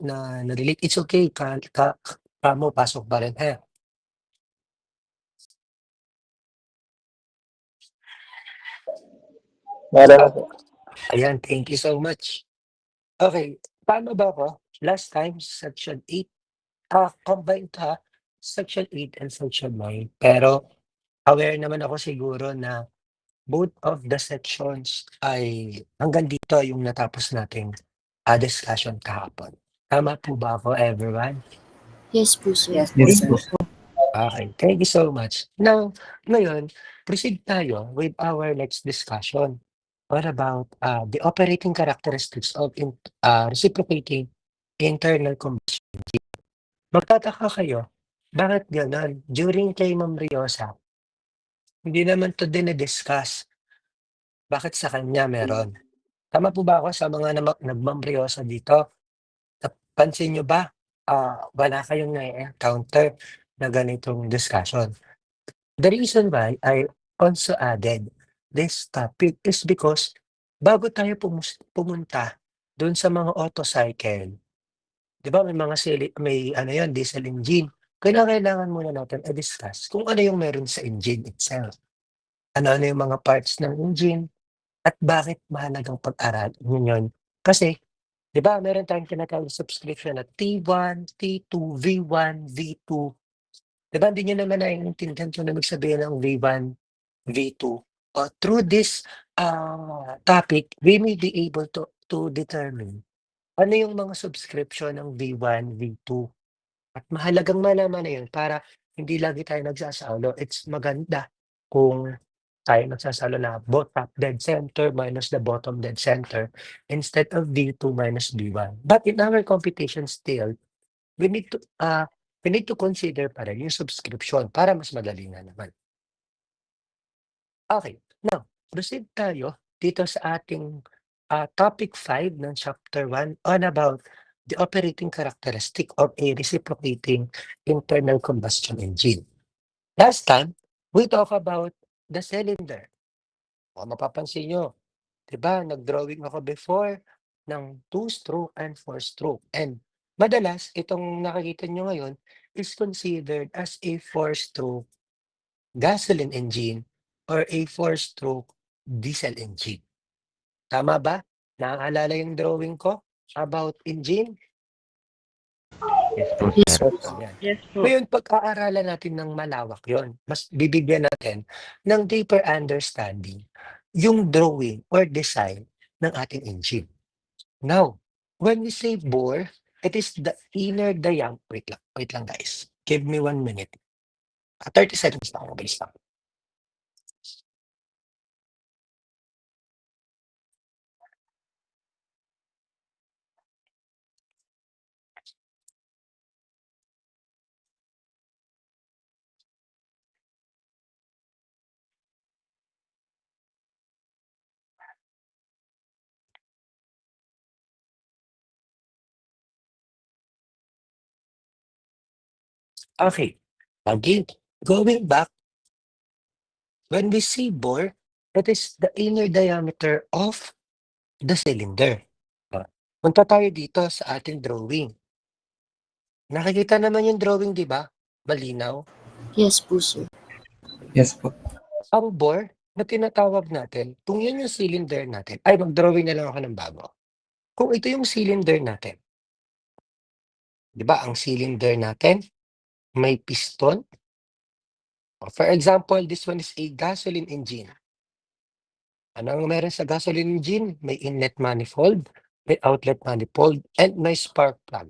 na na-delete, it's okay, kamo pasok pa rin, ha? Meron po. Ayan, thank you so much. Okay, tama ba ako? Last time, section 8, combined ha, section 8 and section 9. Pero aware naman ako siguro na both of the sections ay hanggang dito yung natapos nating discussion kahapon. Tama po ba ako, everyone? Yes po, sir. Yes po. Okay, thank you so much. Now, ngayon, proceed tayo with our next discussion. What about the operating characteristics of reciprocating internal combustion engine? Magtataka kayo, bakit ganon? During kay Ma'am Riosa, hindi naman to dinidiscuss. Bakit sa kanya meron? Tama po ba ako sa mga nag-Ma'am Riosa dito? Pansin nyo ba, wala kayong na-encounter na ganitong discussion? The reason why I also added this topic is because bago tayo pumunta doon sa mga auto-cycle, di ba may mga may ano yun, diesel engine, kailangan muna natin i-discuss kung ano yung meron sa engine itself. Ano yung mga parts ng engine at bakit mahalagang pag-aralan yun. Kasi, di ba meron tayong tinatawag subscription na T1, T2, V1, V2. Di ba, hindi nyo naman naiintindihan kung ano sabihin ng V1, V2. Through this topic, we may be able to determine ano yung mga subscription ng V1, V2. At mahalagang malaman na yun para hindi lagi tayo nagsasalo. It's maganda kung tayo nagsasalo na both top dead center minus the bottom dead center instead of V2 minus V1. But in our computation still, we need to consider pa rin yung subscription para mas madali nga naman. Okay, now, proceed tayo dito sa ating topic 5 ng chapter 1 on about the operating characteristic of a reciprocating internal combustion engine. Last time, we talk about the cylinder. Kung mapapansin nyo, diba, nag-drawing ako before ng 2-stroke and 4-stroke. And madalas, itong nakikita nyo ngayon is considered as a 4-stroke gasoline engine or a 4-stroke diesel engine. Tama ba? Naaalala yung drawing ko about engine? Yes po, Yes sir. po. Yan. Yes po. Ngayon, pag-aaralan natin ng malawak yon, mas bibigyan natin ng deeper understanding yung drawing or design ng ating engine. Now, when we say bore, it is the inner diameter. Wait lang guys. Give me 1 minute. 30 seconds lang. Mabilis lang. Okay. Again, going back, when we say bore, it is the inner diameter of the cylinder. Punta tayo dito sa ating drawing. Nakikita naman yung drawing, di ba? Malinaw. Yes po, sir. Yes po. Ang bore na tinatawag natin, kung yun yung cylinder natin, ay mag-drawing na lang ako ng bago. Kung ito yung cylinder natin, di ba, ang cylinder natin, may piston. For example, this one is a gasoline engine. Ano ang meron sa gasoline engine? May inlet manifold, may outlet manifold, and may spark plug.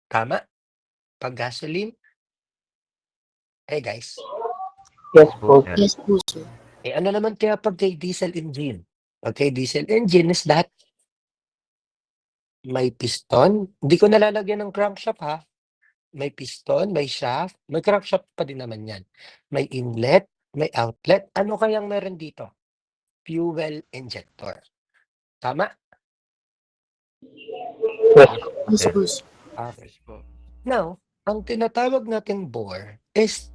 Tama? Pag gasoline? Hey guys. Yes po, sir. Yes po, sir. Ano naman kaya pag kay diesel engine? Pag kay diesel engine is that may piston. Hindi ko nalalagyan ng crankshaft ha. May piston, may shaft, may crankshaft pa din naman yan. May inlet, may outlet. Ano kayang meron dito? Fuel injector. Tama? Yes po, sir. Okay. Now, ang tinatawag nating bore is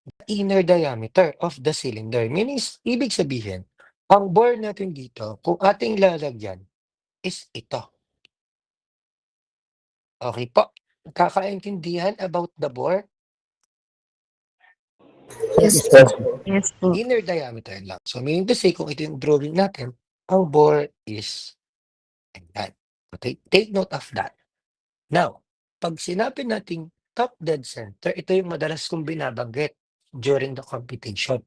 the inner diameter of the cylinder. Meaning, ibig sabihin, ang bore natin dito, kung ating lalagyan, is ito. Okay po. Nagkakaintindihan about the bore? Yes, Yes po. po. Yes po. Inner diameter lang. So meaning to say, kung ito yung drawing natin, ang bore is that. So, take note of that. Now, pag sinabi nating top dead center, ito yung madalas kong binabanggit during the computation.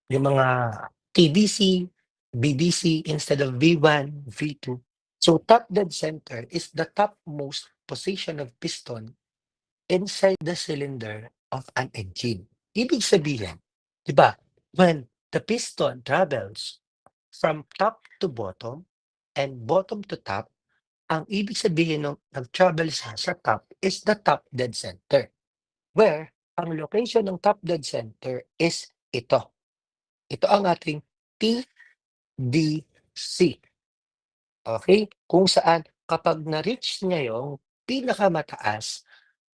Yung mga TDC, BDC instead of V1, V2. So top dead center is the topmost position of piston inside the cylinder of an engine. Ibig sabihin, di ba, when the piston travels from top to bottom and bottom to top, ang ibig sabihin ng nag-travel sa top is the top dead center. Where ang location ng top dead center is ito. Ito ang ating TDC. Okay? Kung saan kapag na-reach niya yung pinakamataas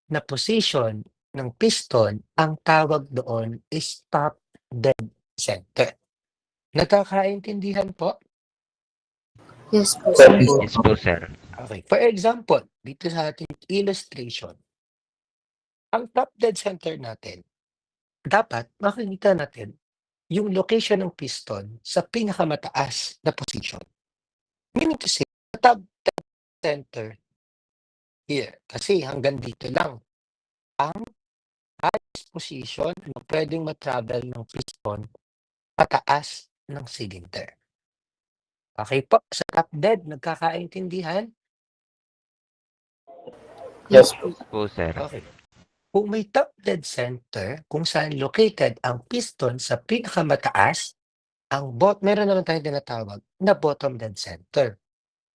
na position ng piston, ang tawag doon is top dead center. Nagkakaintindihan po? Yes, po, sir. Yes po, sir. Okay. For example, dito sa ating illustration, ang top dead center natin, dapat makikita natin yung location ng piston sa pinakamataas na position. Meaning to say, the top dead center here, kasi hanggang dito lang ang highest position na pwedeng matravel ng piston pataas ng cylinder. Okay po, sa top dead, nagkakaintindihan? Yes, po. Yes po, sir. Okay. Kung may top dead center, kung saan located ang piston sa pinakamataas, meron naman tayong tinatawag na bottom dead center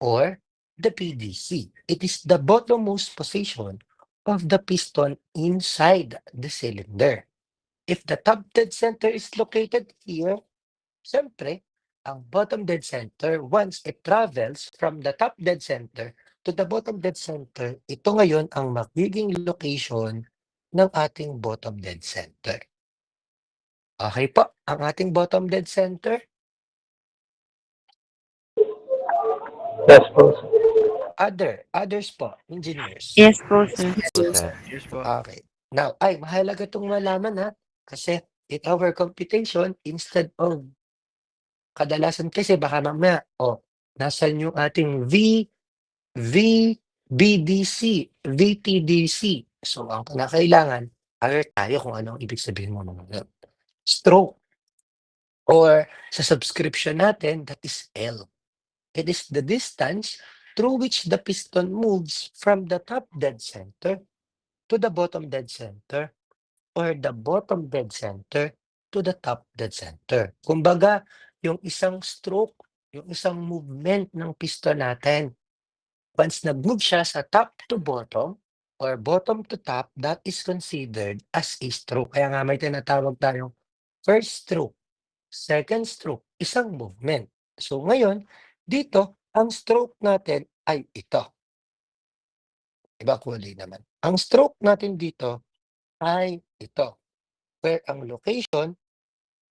or the PDC. It is the bottommost position of the piston inside the cylinder. If the top dead center is located here, siyempre, ang bottom dead center, once it travels from the top dead center to the bottom dead center, ito ngayon ang magiging location ng ating bottom dead center. Okay po, ang ating bottom dead center, Yes po, sir. others po, engineers. Yes po, sir. Yes po, sir. Yes po. Okay. Now, mahalaga itong malaman ha, kasi in our computation, instead of kadalasan kasi baka mamaya, nasan yung ating VBDC, VTDC. So, ang kailangan, aware tayo kung ano ang ibig sabihin mo mga stroke. Or sa subscription natin, that is L. It is the distance through which the piston moves from the top dead center to the bottom dead center or the bottom dead center to the top dead center. Kumbaga, yung isang stroke, yung isang movement ng piston natin, once nag-move siya sa top to bottom or bottom to top, that is considered as a stroke. Kaya nga may tinatawag tayong first stroke, second stroke, isang movement. So ngayon, dito, ang stroke natin ay ito. Iba kulay naman. Ang stroke natin dito ay ito. Where ang location,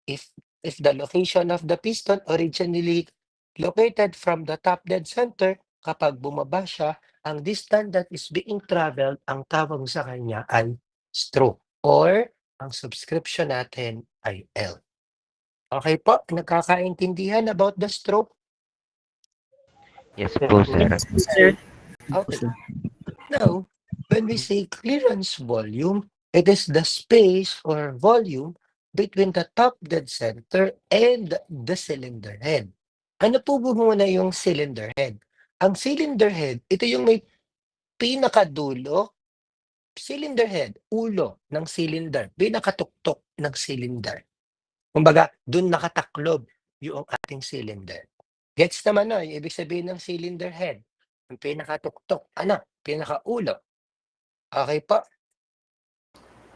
if the location of the piston originally located from the top dead center, kapag bumaba siya, ang distance that is being traveled, ang tawag sa kanya ay stroke or ang subscription natin ay L. Okay po, nagkakaintindihan about the stroke? Yes po, sir. Yes po, sir. Okay. Now, when we say clearance volume, it is the space or volume between the top dead center and the cylinder head. Ano po muna yung cylinder head? Ang cylinder head, ito yung may pinakadulo, cylinder head, ulo ng cylinder, pinakatuktok ng cylinder. Kumbaga, dun nakataklob yung ating cylinder. Gets naman na, yung ibig sabihin ng cylinder head, yung pinakatuktok, pinakaulo. Okay po.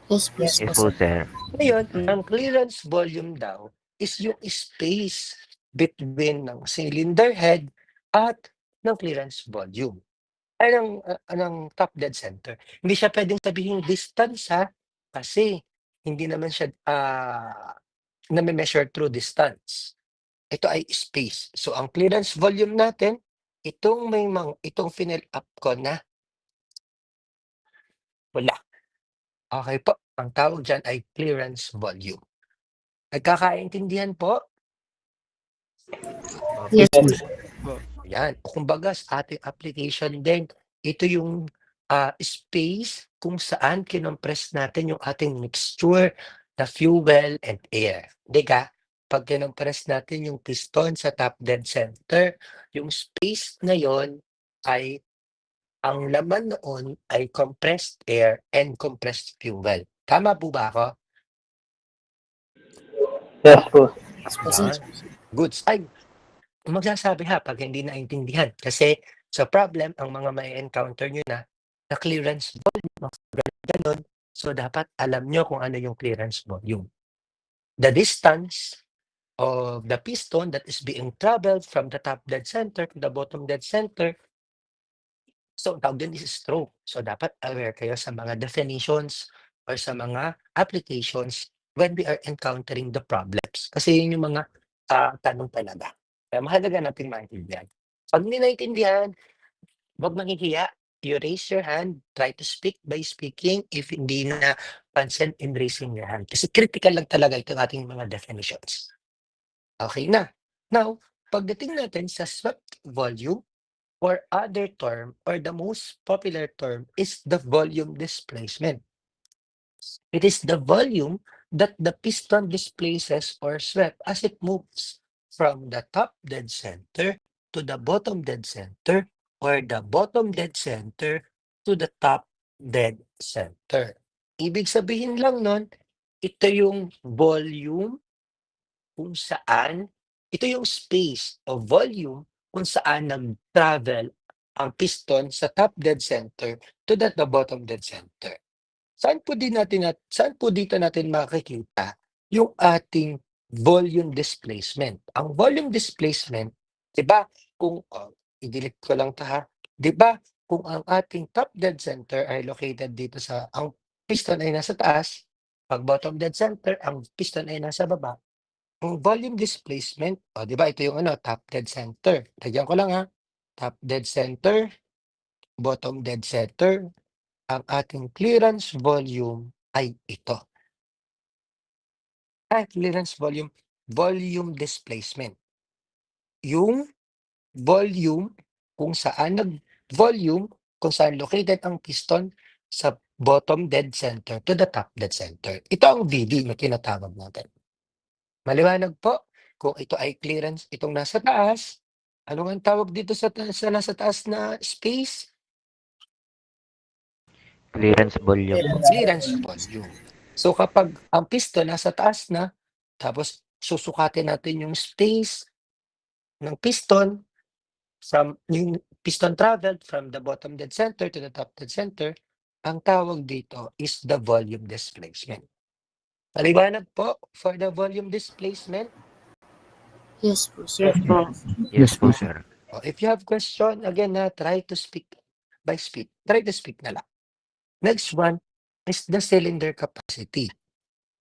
Yes, po, Yes po, sir. Ngayon, Mm. ang clearance volume daw is yung space between ng cylinder head at ng clearance volume. Ay, ng top dead center. Hindi siya pwedeng sabihin distance ha, kasi hindi naman siya na-measure through distance. Ito ay space. So, ang clearance volume natin, itong fill up ko na Pula. Okay po, ang tawag diyan ay clearance volume. Nagkakaintindihan po? Yes, Okay. po. Yan, kumbaga sa ating application din, ito yung, space kung saan kinompress natin yung ating mixture na fuel and air, 'di ka? 'Pag kinompress natin yung piston sa top dead center, yung space na yon ay ang laman noon ay compressed air and compressed fuel. Tama po ba ako? Yes po. Yes, po, sir. Yan, goods. Ay, magsasabi ha 'pag hindi naintindihan kasi sa problem ang mga ma-e-encounter niyo na clearance volume of gano'n. So, dapat alam niyo kung ano yung clearance volume. The distance of the piston that is being traveled from the top dead center to the bottom dead center. So, ang tawag dun is stroke. So, dapat aware kayo sa mga definitions or sa mga applications when we are encountering the problems. Kasi yun yung mga tanong talaga. Kaya mahalaga natin maintindihan. Pag hindi naintindihan, huwag manghihiya. You raise your hand, try to speak by speaking. If hindi na pansin in raising your hand. Kasi critical lang talaga itong ating mga definitions. Okay na. Now, pagdating natin sa swept volume, or other term, or the most popular term is the volume displacement. It is the volume that the piston displaces or swept as it moves from the top dead center to the bottom dead center or the bottom dead center to the top dead center. Ibig sabihin lang nun, ito yung volume kung saan ito yung space o volume kung saan nag-travel ang piston sa top dead center to the bottom dead center. Saan po dito natin makikita yung ating volume displacement? Ang volume displacement, 'di ba, kung i-delete ko lang 'to ha. 'Di ba, kung ang ating top dead center ay located dito ang piston ay nasa taas, 'pag bottom dead center, ang piston ay nasa baba. Ang volume displacement, 'di ba ito yung top dead center. Lagyan ko lang ha, top dead center, bottom dead center. Ang ating clearance volume ay ito. Clearance volume, volume displacement. Yung volume kung saan located ang piston sa bottom dead center to the top dead center. Ito ang VD na tinatawag natin. Maliwanag po, kung ito ay clearance, itong nasa taas, ano ang tawag dito sa nasa taas na space? Clearance volume. Clearance volume. So kapag ang piston nasa taas na, tapos susukatin natin yung space ng piston yung piston traveled from the bottom dead center to the top dead center, ang tawag dito is the volume displacement. Paliwanag po for the volume displacement. Yes, po, sir. Yes po, sir. If you have question, again try to speak. Try to speak na lang. Next one is the cylinder capacity.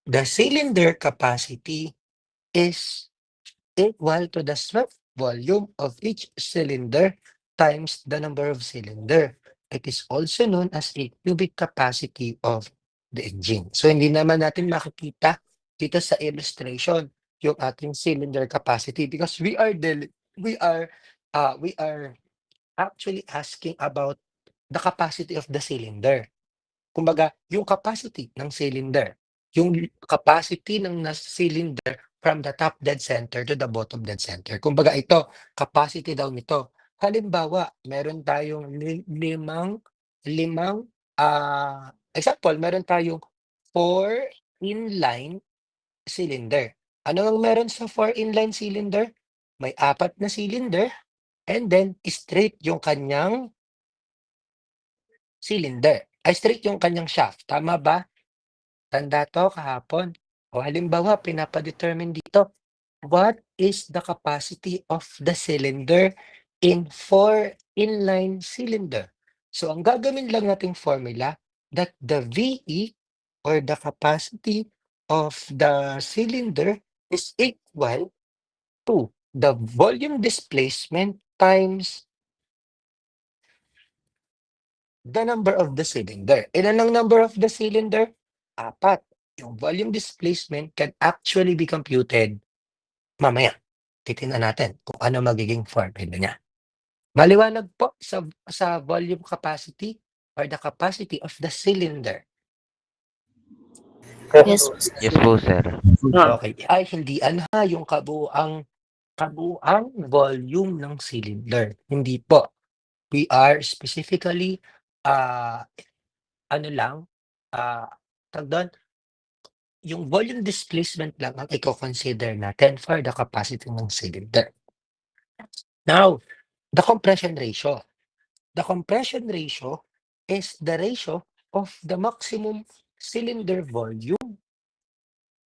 The cylinder capacity is equal to the swept volume of each cylinder times the number of cylinder. It is also known as a cubic capacity of the engine. So hindi naman natin makikita dito sa illustration yung ating cylinder capacity because we are actually asking about the capacity of the cylinder. Kumbaga, yung capacity ng cylinder, yung capacity ng cylinder from the top dead center to the bottom dead center. Kumbaga ito, capacity daw nito. Halimbawa, meron tayong example, meron tayong 4 inline cylinder. Ano ang meron sa 4 inline cylinder? May 4 na cylinder and then straight yung kanyang straight yung kanyang shaft. Tama ba? Tanda 'to kahapon. O halimbawa pinapa-determine dito, what is the capacity of the cylinder in 4 inline cylinder? So ang gagawin lang nating formula that the VE or the capacity of the cylinder is equal to the volume displacement times the number of the cylinder. Ilan ang number of the cylinder? 4. Yung volume displacement can actually be computed mamaya. Titingnan natin kung ano magiging formula niya. Maliwanag po sa volume capacity or the capacity of the cylinder. Yes po, sir. Yes po, sir. Okay. Ay, hindi yung kabuuang volume ng cylinder. Hindi po. We are specifically, ano lang, tawag doon, yung volume displacement lang ang i-consider natin for the capacity ng cylinder. Now, the compression ratio. The compression ratio is the ratio of the maximum cylinder volume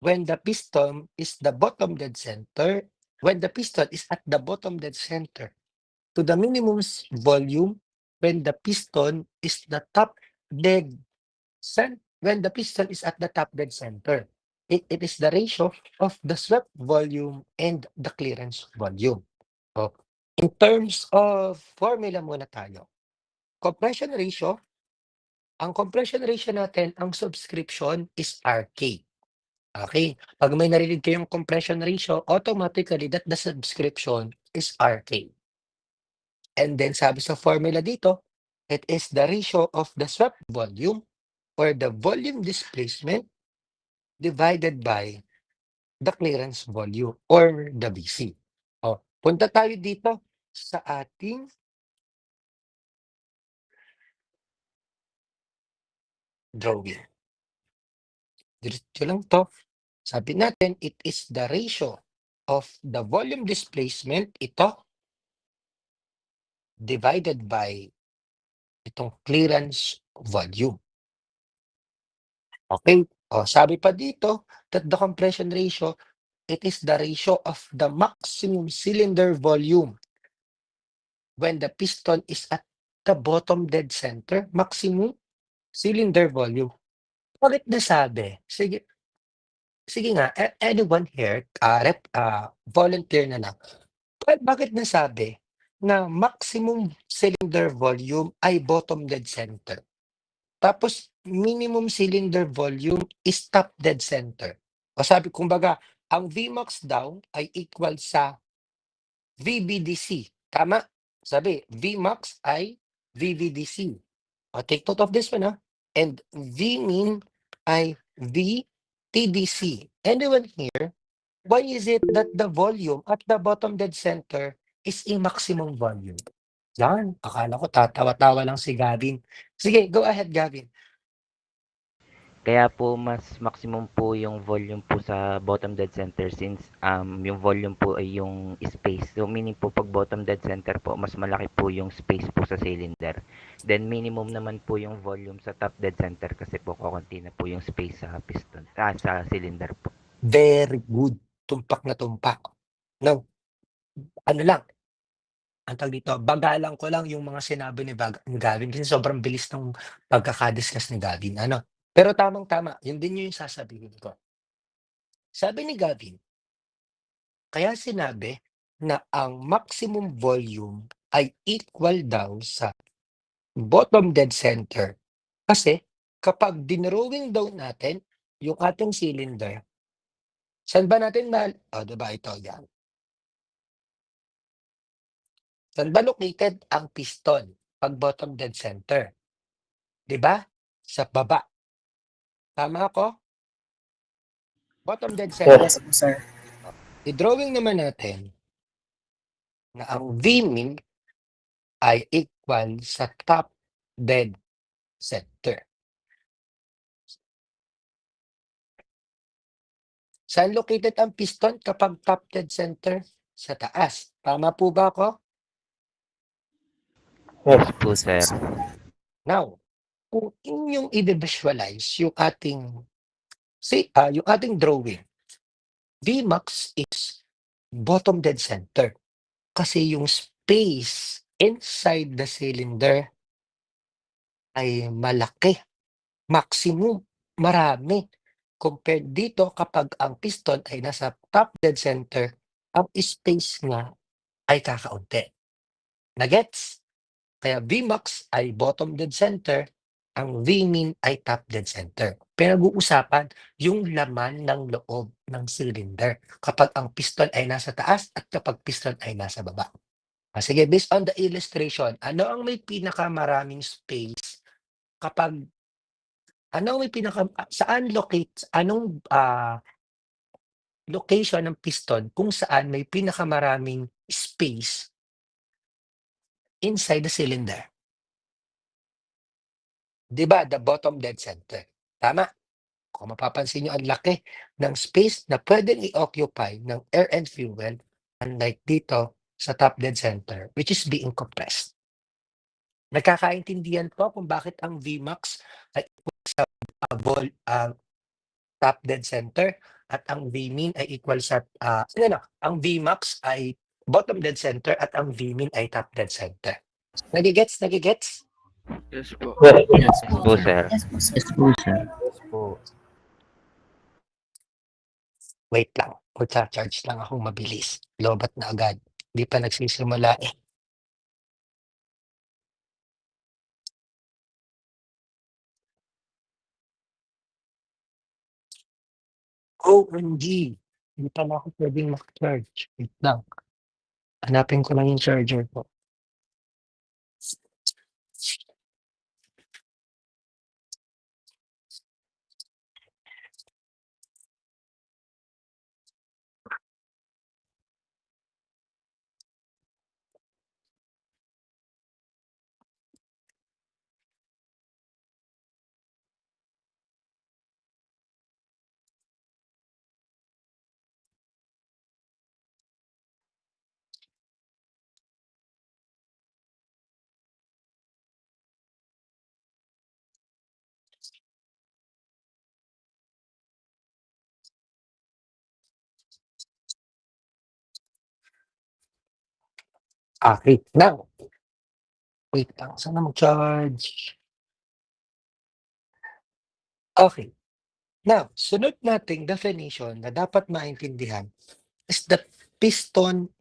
when the piston is the bottom dead center, when the piston is at the bottom dead center, to the minimum volume when the piston is the top dead center, when the piston is at the top dead center. It is the ratio of the swept volume and the clearance volume. So, in terms of formula muna tayo. Compression ratio, ang compression ratio natin, ang subscription is RK. Okay? Pag may narinig kayong compression ratio, automatically that the subscription is RK. And then sabi sa formula dito, it is the ratio of the swept volume or the volume displacement divided by the clearance volume or the VC. Punta tayo dito sa ating drawing. Diretso lang to. Sabi natin, it is the ratio of the volume displacement, ito, divided by itong clearance volume. Okay? Sabi pa dito that the compression ratio, it is the ratio of the maximum cylinder volume when the piston is at the bottom dead center, maximum cylinder volume. Bakit nasabi? Sige nga, anyone here, volunteer na lang. Bakit nasabi na maximum cylinder volume ay bottom dead center? Tapos minimum cylinder volume is top dead center. O sabi, kumbaga, ang Vmax daw ay equal sa VVDC. Tama? Sabi, Vmax ay VVDC. Take note of this one, ha? And Vmin ay VTDC. Anyone here, why is it that the volume at the bottom dead center is a maximum volume? Yan, akala ko tatawa-tawa lang si Gavin. Sige, go ahead, Gavin. Kaya po mas maximum po yung volume po sa bottom dead center since yung volume po ay yung space. So meaning po pag bottom dead center po, mas malaki po yung space po sa cylinder. Then minimum naman po yung volume sa top dead center kasi po kukunti na po yung space sa piston, sa cylinder po. Very good. Tumpak na tumpak. Now, ano lang, ang tawag dito, bagalan ko lang yung mga sinabi ni Gavin kasi sobrang bilis ng pagkakadiscuss ni Gavin. Pero tamang-tama, yun din yung sasabihin ko. Sabi ni Gavin, kaya sinabi na ang maximum volume ay equal daw sa bottom dead center. Kasi kapag dinrowing daw natin yung ating cylinder, saan ba natin diba ito, yan. Saan ba located ang piston pag bottom dead center? Diba? Sa baba. Tama ako? Bottom dead center. Yes po, sir. I-drawing naman natin na ang Vmin ay equal sa top dead center. Saan located ang piston kapag top dead center? Sa taas. Tama po ba ako? Yes po, sir. Now, kung inyong i-visualize yung ating drawing, Vmax is bottom dead center. Kasi yung space inside the cylinder ay malaki. Maximum, marami. Compared dito kapag ang piston ay nasa top dead center, ang space nga ay kakaunti. Nagets? Kaya Vmax ay bottom dead center, ang Vmin ay top dead center. Pinag-uusapan yung laman ng loob ng cylinder kapag ang piston ay nasa taas at kapag piston ay nasa baba. Sige, based on the illustration, ano ang may pinakamaraming space kapag anong location ng piston kung saan may pinakamaraming space inside the cylinder? 'Di ba, the bottom dead center, tama? Kung mapapansin niyo ang laki ng space na puwedeng i-occupy ng air and fuel, unlike dito sa top dead center which is being compressed. Nagkakaintindihan po kung bakit ang Vmax ay top dead center at ang Vmin ay equal sa, ang Vmax ay bottom dead center at ang Vmin ay top dead center. Nage-gets? Yes po. Yes Yes po, sir. Yes po, sir. Yes po, sir. Wait lang, magcha-charge lang akong mabilis. Lobat na agad. Di pa nagsisimula eh. OMG! Hindi pala ako pwedeng mag-charge. Wait lang. Hanapin ko lang yung charger ko. Wait lang. Wait lang, sana mag-charge. Okay. Now, sunod nating definition na dapat maintindihan is the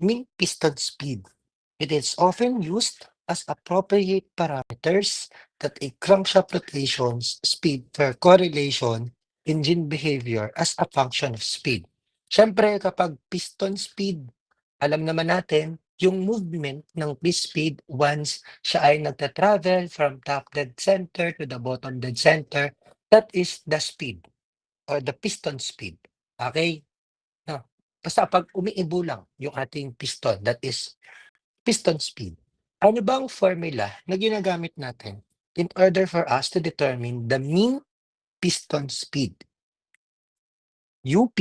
mean piston speed. It is often used as appropriate parameters that a crankshaft rotations speed per correlation engine behavior as a function of speed. Siyempre, kapag piston speed, alam naman natin yung movement ng piston speed once siya ay nagta-travel from top dead center to the bottom dead center, that is the speed or the piston speed. Okay? No. Basta pag umiibo lang yung ating piston, that is piston speed. Ano ba ang formula na ginagamit natin in order for us to determine the mean piston speed? UP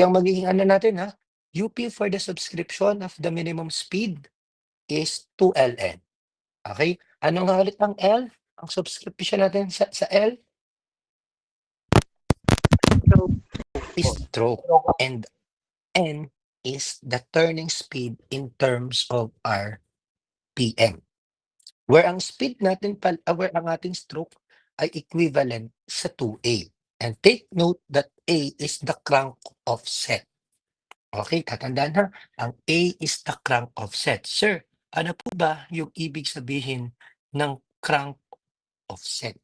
ang magiging ano natin ha? UP for the subscription of the minimum speed is 2ln. Okay? Ano nga ulit ang L? Ang subscription natin sa L? Stroke. And N is the turning speed in terms of RPM. Where ang speed natin, where ang ating stroke ay equivalent sa 2A. And take note that A is the crank offset. Okay, tatandaan ha, ang A is the crank offset. Sir, ano po ba yung ibig sabihin ng crank offset?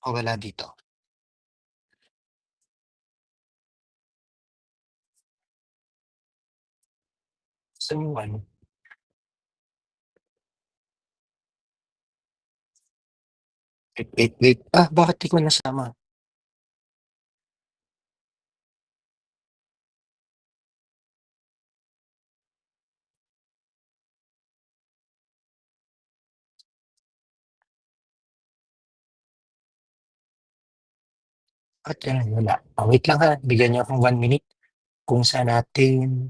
O wala dito? Saan yung ano? Wait. Bakit di ko nasama? At yan, wala. Wait lang ha, bigyan niyo akong 1 minute kung saan natin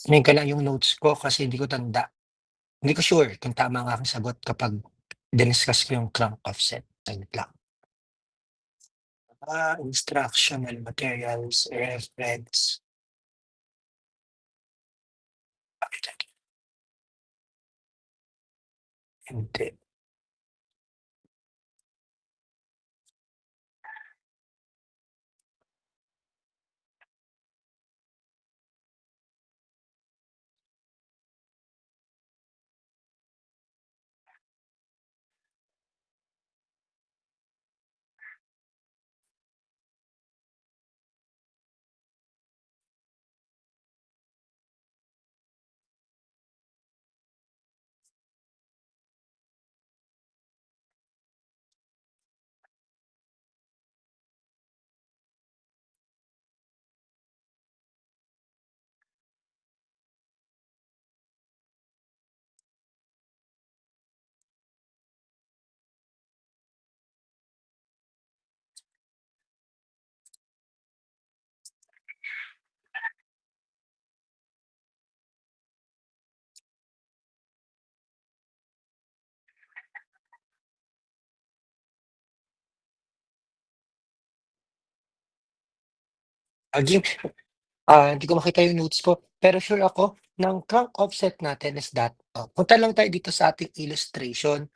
kunin ko lang yung notes ko kasi hindi ko tanda. Hindi ko sure kung tama ang aking sagot kapag diniscuss ko yung crank offset. Wait lang. Instructional materials, reference. Hindi. Again, hindi ko makita yung notes ko, pero sure ako ng crank offset natin is that, punta lang tayo dito sa ating illustration.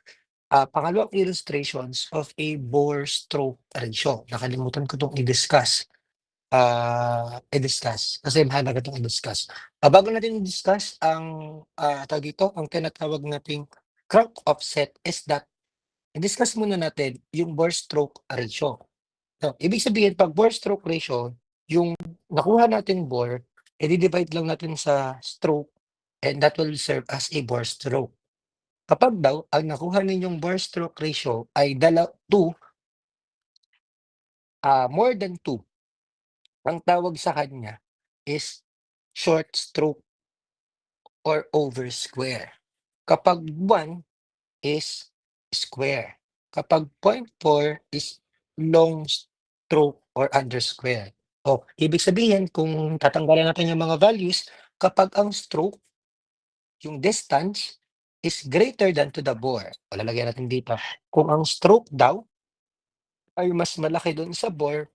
Pangalawang illustrations of a bore stroke ratio. Nakalimutan ko 'tong i-discuss. I-discuss kasi mahalaga 'tong i-discuss. Bago natin i-discuss ang, tawag dito, ang tinatawag nating crank offset is that i-discuss muna natin yung bore stroke ratio. So, ibig sabihin 'pag bore stroke ratio, yung nakuha nating bore, i-di-divide lang natin sa stroke and that will serve as a bore stroke. Kapag daw ang nakuha ninyong bore stroke ratio ay 2, more than 2, ang tawag sa kanya is short stroke or over square. Kapag 1 is square. Kapag 0.4 is long stroke or under square. O, ibig sabihin kung tatanggalin natin yung mga values, kapag ang stroke, yung distance is greater than to the bore. O, lalagyan natin dito. Kung ang stroke daw ay mas malaki dun sa bore,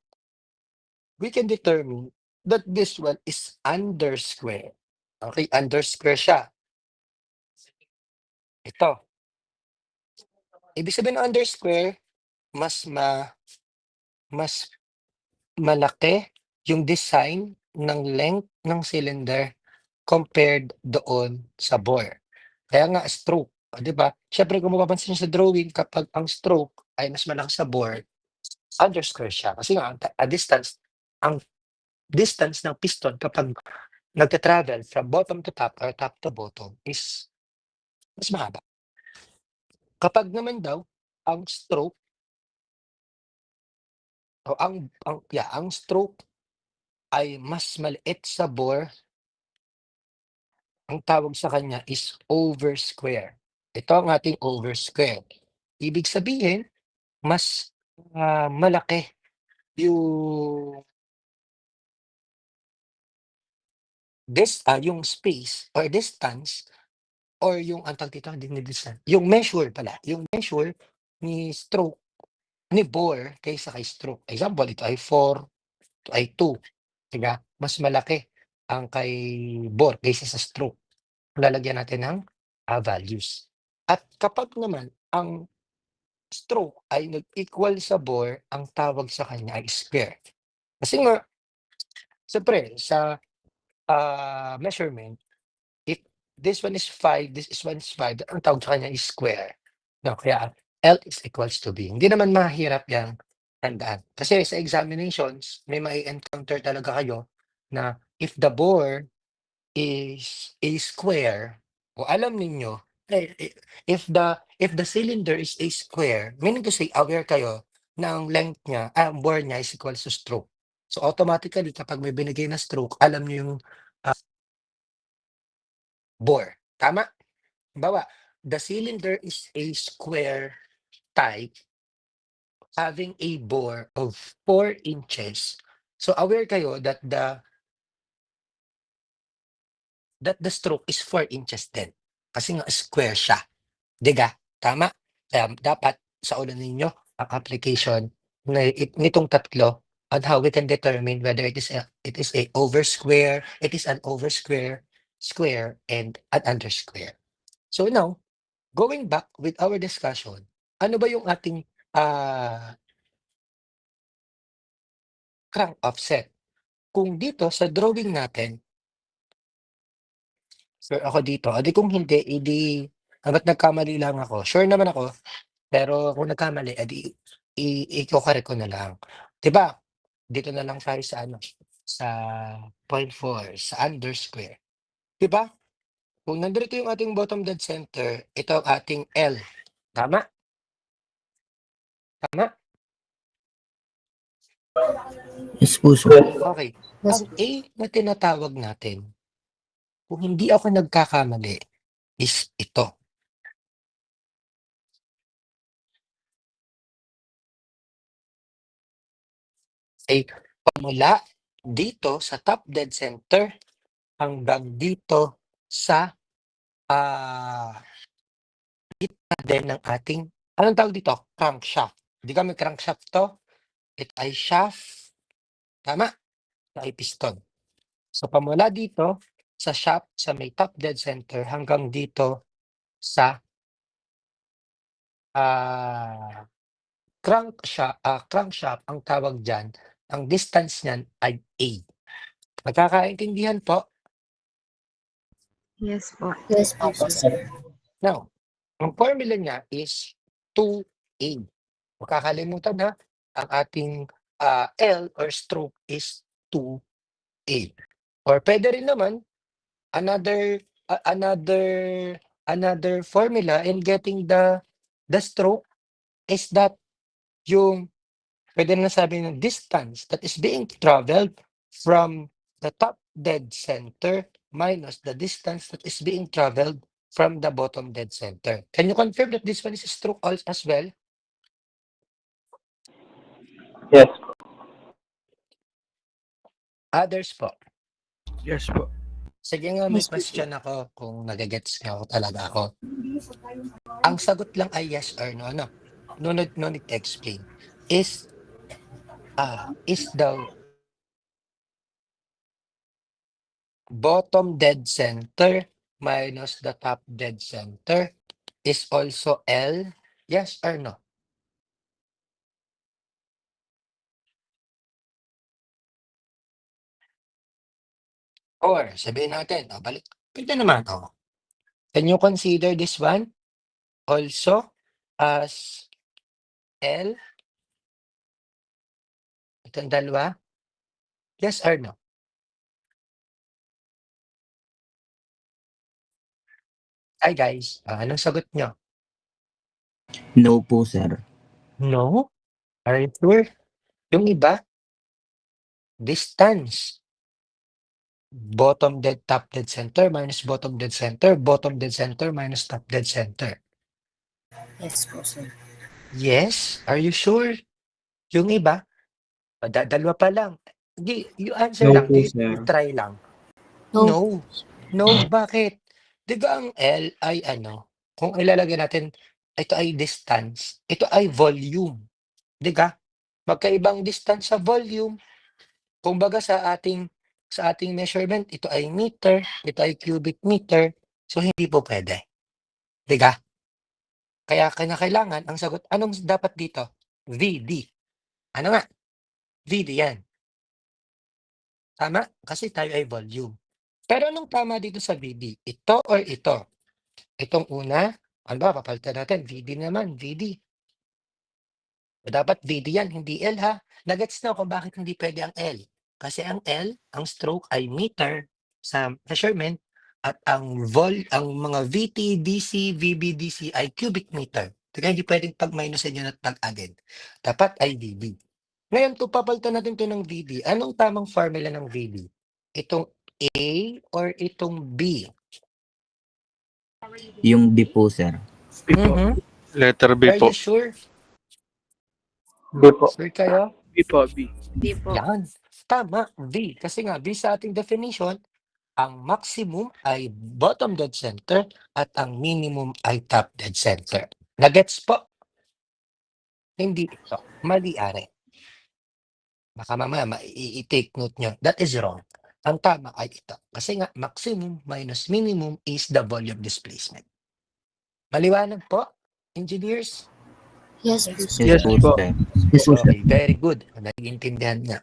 we can determine that this one is under square. Okay, under square siya. Ito. Ibig sabihin ng under square, mas mas malaki yung design ng length ng cylinder compared doon sa bore. Kaya nga stroke, 'di ba? Siyempre kung mapapansin niyo sa drawing kapag ang stroke ay mas malaki sa bore, under square siya. Kasi nga ang distance ng piston kapag nagta-travel from bottom to top or top to bottom is mas mahaba. Kapag naman daw ang stroke o ang stroke ay mas maliit sa bore, ang tawag sa kanya is over square. Ito ang ating over square. Ibig sabihin, mas, malaki yung yung space or distance or yung ang tawag dito, hindi distance, yung measure pala, yung measure ni stroke ni bore kaysa kay stroke. Example, ito ay 4, ito ay 2, 'di ba? Mas malaki ang kay bore kaysa sa stroke. Lalagyan natin ng, values. At kapag naman ang stroke ay nag-equal sa bore, ang tawag sa kanya ay square. Kasi nga, siyempre sa, measurement, if this one is 5, this one is 5, ang tawag sa kanya is square. No, kaya L is equals to B. Hindi naman mahirap 'yang tandaan. Kasi sa examinations, may mai-encounter talaga kayo na if the bore is a square, o alam ninyo, if the cylinder is a square, meaning to say aware kayo na ang length niya, bore niya is equals to stroke. So automatically kapag may binigay na stroke, alam niyo yung bore, tama? Halimbawa, the cylinder is a square type having a bore of 4 inches. So aware kayo that the stroke is 4 inches din. Kasi nga square siya. 'Di ba? Tama? Kaya dapat sa ulo ninyo ang application na nitong tatlo on how we can determine whether it is a over square, it is an over square, square, and an under square. So now, going back with our discussion, ano ba yung ating crank offset? Kung dito sa drawing natin, sure ako dito, kung hindi, ba't nagkamali lang ako? Sure naman ako. Pero kung nagkamali, iko-correct ko na lang. 'Di ba, dito na lang tayo sa ano, sa 0.4, sa under square. 'Di ba? Kung nandito yung ating bottom dead center, ito ang ating L. Tama? Tama? Yes po, sir. Okay. Yes. Ang A na tinatawag natin, kung hindi ako nagkakamali, is ito. Okay, pamula dito sa top dead center hanggang dito sa, gitna din ng ating anong tawag dito? Crankshaft. 'Di ba may crankshaft 'to? Ito ay shaft, tama? ay piston. So pamula dito sa shaft sa may top dead center hanggang dito sa crankshaft ang tawag diyan, ang distance niyan ay A. Nagkakaintindihan po? Yes po. Yes po, sir. Now, ang formula niya is 2A. Huwag kakalimutan ha, ang ating L or stroke is 2A. Or pwede rin naman another another formula in getting the stroke is that yung pwede na sabi ng distance that is being traveled from the top dead center minus the distance that is being traveled from the bottom dead center. Can you confirm that this one is a stroke as well? Yes. Others po. Yes po. Sige nga, may Yes, po, question ako kung nagagets niyo ako talaga ako. Ang sagot lang ay yes or no, no? No need to explain. Is the bottom dead center minus the top dead center is also L? Yes or no? Or sabihin natin, balik. Pwede naman, Can you consider this one also as L? Itong dalawa? Yes or no? Hi guys, anong sagot nyo? No po, sir. No? Are you sure? Yung iba, distance. Bottom dead, top dead center minus bottom dead center, bottom dead center minus top dead center. Yes po, sir. Yes? Are you sure? Yung iba, dalawa pa lang. Di, you answer No lang. po, Di, sir. try lang. No. No. No, bakit? Di ba ang L ay ano? Kung ilalagay natin, ito ay distance, ito ay volume. Di ba? Magkaibang distance sa volume. Kumbaga sa ating measurement, ito ay meter, ito ay cubic meter. So hindi po pwede. Di ba? Kaya kailangan ang sagot, anong dapat dito? VD. Ano nga? VD yan. Tama? Kasi tayo ay volume. Pero anong tama dito sa VD? Ito or ito? Itong una, ano ba, papalitan natin. VD naman, VD. Dapat VD yan, hindi L ha. Nagets na kung bakit hindi pwede ang L. Kasi ang L, ang stroke ay meter sa measurement at ang mga VT, DC, VB, DC ay cubic meter. Kaya hindi pwedeng pag-minusin yun at pag-added. Dapat ay VD. Ngayon, papalitan natin ito ng VD. Anong tamang formula ng VD? Itong A or itong B? Yung B po, sir. B po. Mhm. Letter B Are po. you sure? Hindi po. Sure kayo? B po, B. Di po. Yan. Tama, V. Kasi nga, V sa ating definition, ang maximum ay bottom dead center at ang minimum ay top dead center. Nagets po? Hindi ito. Mali are. Baka mamaya i-take note nyo. That is wrong. Ang tama ay ito. Kasi nga, maximum minus minimum is the volume displacement. Maliwanag po, engineers? Yes po, sir. Yes po, po. sir. Yes po, sir. Okay, very good. Naiintindihan niya.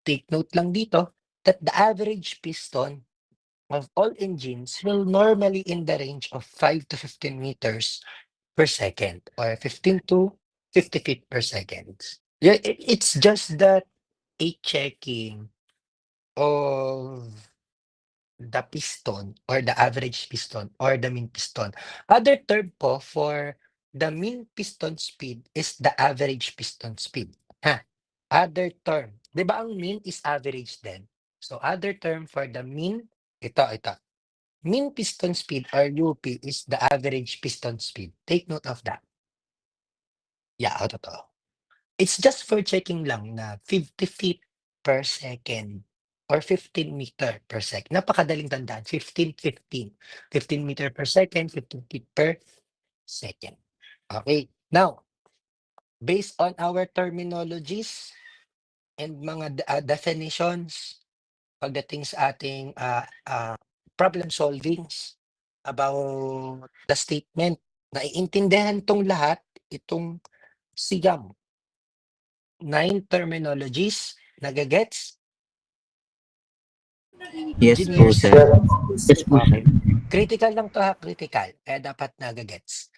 Take note lang dito that the average piston of all engines will normally in the range of 5 to 15 meters per second or 15 to 50 feet per second. Yeah, it's just that a checking of the piston or the average piston or the mean piston. Other term po for the mean piston speed is the average piston speed. Ha? Other term. Di ba ang mean is average din? So other term for the mean, ito. Mean piston speed or UP is the average piston speed. Take note of that. Yeah, totoo. It's just for checking lang na 50 feet per second or 15 meter per second. Napakadaling tandaan. 15 meter per second, 15 feet per second. Okay. Now, based on our terminologies, and mga definitions pagdating sa ating problem solvings about the statement. Naiintindihan tong lahat, itong siyam. 9 terminologies, nagagets? Yes po, Engineers? sir. Yes po, sir. Okay. Critical lang to ha, critical. Kaya dapat nagagets.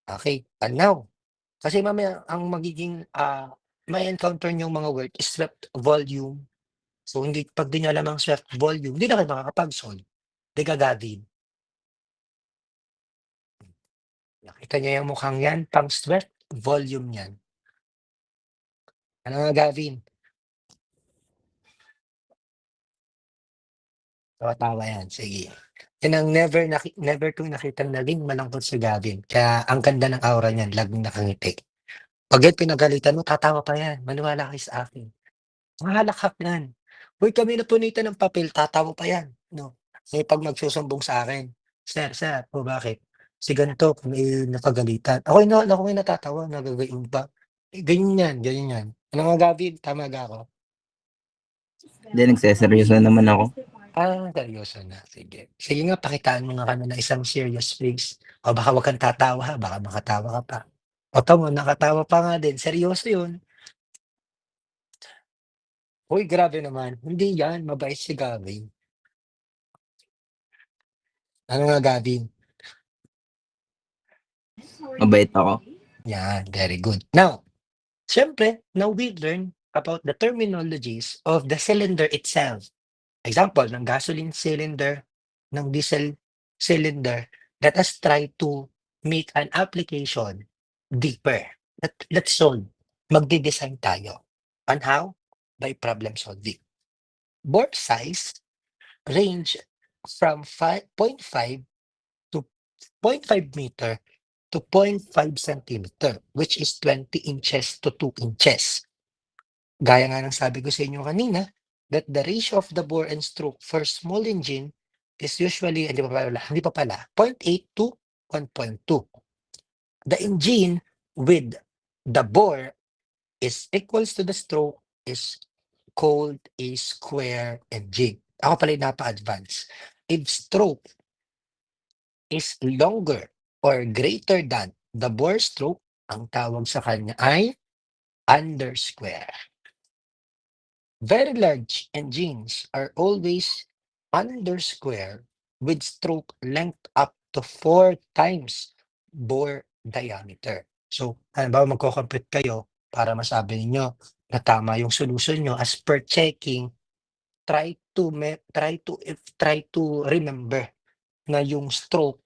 Okay, and now, kasi mamaya ang magiging may encounter nyo mga word is swept volume. So hindi, pag di nyo alam ang swept volume, hindi na kayo makakapag-solve. Di gagawin. Nakita nyo yung mukhang yan, pang swept volume yan. Ano nga Gavin? Tawa-tawa yan, sige. Yan ang never kong nakitang naging malangkot si Gavin. Kaya ang ganda ng aura niyan, laging nakangiti. Pag yan pinagalitan mo, tatawa pa yan. Maniwala kayo sa akin. Mahalakhak yan. Uy, kami napunitan ng papel, tatawa pa yan. No? May pag magsusumbong sa akin, sir, po bakit? Si ganito, may napagalitan. Ako may natatawa, nagagayon pa. Ganyan yan. Ano nga Gavin, tama ga ako? Hindi, nagseseryoso naman ako. Seryoso na. Sige. Sige nga, pakitaan mo nga kami ng isang serious face. O baka wag kang tatawa ha, baka makatawa ka pa. O tamo, nakatawa pa nga din. Seryoso yun. Uy, grabe naman. Hindi yan, mabait si Gavin. Ano nga Gavin? Mabait ako. Yan, very good. Now, syempre, now we learn about the terminologies of the cylinder itself. Example, ng gasoline cylinder, ng diesel cylinder. Let us try to make an application deeper. Let's solve. Magde-design tayo. And how? By problem solving. Bore size range from 0.5 to 0.5 meter to 0.5 centimeter, which is 20 inches to 2 inches. Gaya nga ng sabi ko sa inyo kanina, that the ratio of the bore and stroke for small engine is usually, hindi pa pala, 0.8 to 1.2. The engine with the bore is equals to the stroke is called a square engine. Ako pala yung napa-advance. If stroke is longer or greater than the bore stroke, ang tawag sa kanya ay under square. Very large engines are always under square with stroke length up to 4 times bore diameter. So, halimbawa magko-compute kayo para masabi ninyo na tama yung solution nyo as per checking, try to remember na yung stroke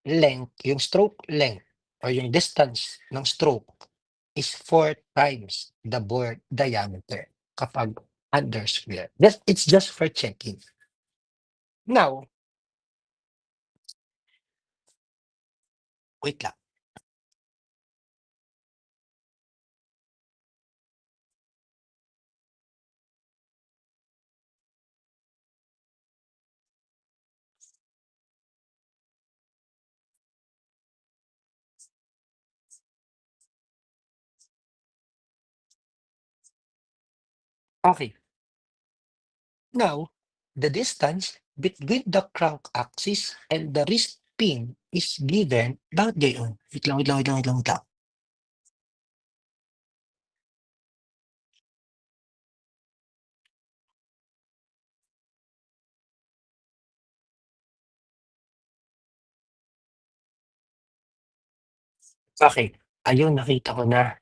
length or yung distance ng stroke is 4 times the bore diameter kapag under square. It's just for checking. Now, wait lang. Okay. Now, the distance between the crank axis and the wrist pin is given. Bakit gayon? Wait lang. Okay. Ayun, nakita ko na.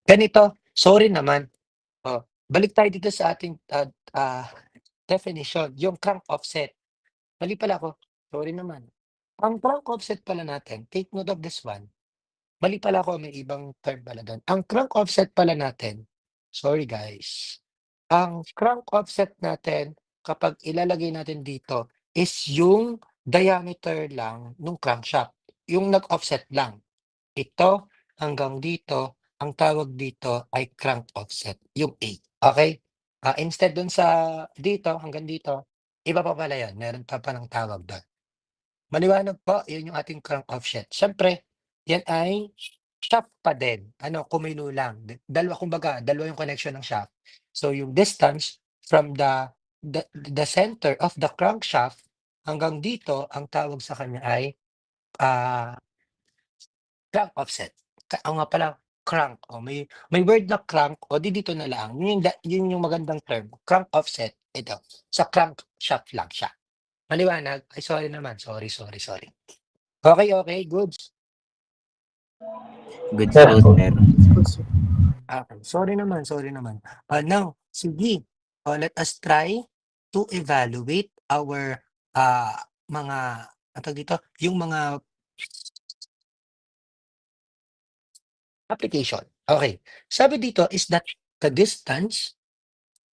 Ganito, sorry naman. Balik tayo dito sa ating definition, yung crank offset. Mali pala ako. Sorry naman. Ang crank offset pala natin, take note of this one. Mali pala ako, may ibang term pala doon. Ang crank offset pala natin, sorry guys. Ang crank offset natin, kapag ilalagay natin dito, is yung diameter lang ng crankshaft. Yung nag-offset lang. Ito hanggang dito, ang tawag dito ay crank offset, yung 8. Okay? Instead dun sa dito, hanggang dito, iba pa pala yan. Meron pa ng tawag doon. Maliwanag po, yun yung ating crank offset. Siyempre, yan ay shaft pa din. Ano, kumulo lang. Dalawa, kumbaga, dalawa yung connection ng shaft. So, yung distance from the center of the crankshaft hanggang dito, ang tawag sa kanya ay ah, crank offset. Oo nga pala, crank. May word na crank, o di dito na lang. Yun yung magandang term. Crank offset. Ito. Sa crankshaft lang siya. Maliwanag? Ay, sorry naman. Sorry. Okay, goods. Goods Yes. po, sir. Okay, sorry naman. Now, sige. Let us try to evaluate our mga, dito, yung mga application. Okay. Sabi dito is that the distance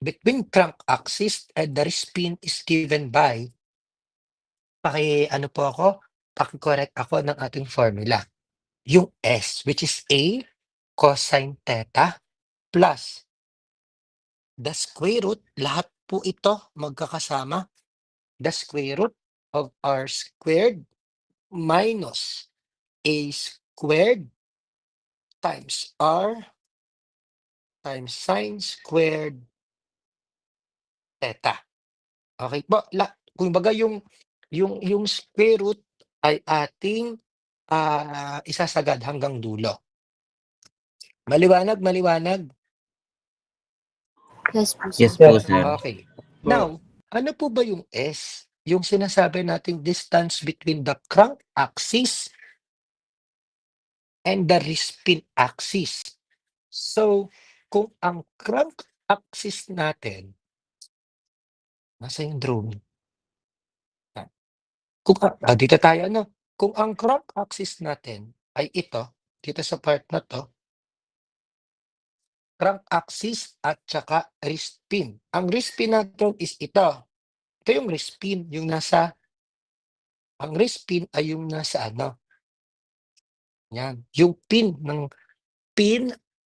between crank axis and the spin is given by, paki-correct ako ng ating formula. Yung S, which is A cosine theta plus the square root, lahat po ito magkakasama, the square root of R squared minus A squared times R times sine squared theta. Okay po? Kumbaga yung square root ay ating isasagad hanggang dulo. Maliwanag? Yes po, Yes sir. po, sir. Okay. Now, ano po ba yung S? Yung sinasabi nating distance between the crank axis and the spin axis. So, kung ang crank axis natin, nasa yung drawing? Dito tayo, ano? Kung ang crank axis natin ay ito, dito sa part na to, crank axis at saka wrist pin. Ang wrist pin natin is ito. Ito yung wrist pin, ang wrist pin ay yung nasa ano? Yan. Yung pin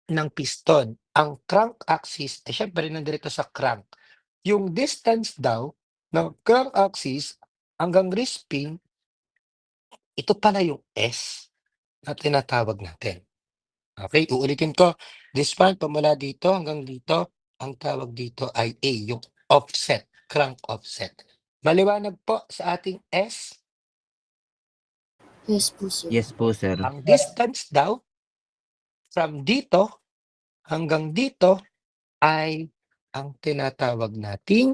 ng piston. Ang crank axis, syempre nandito sa crank. Yung distance daw ng crank axis hanggang wrist pin, ito pala yung S na tinatawag natin. Okay, uulitin ko. This one, pamula dito hanggang dito, ang tawag dito ay A, yung offset, crank offset. Maliwanag po sa ating S, Yes po, sir. Yes po, sir. ang distance daw from dito hanggang dito ay ang tinatawag nating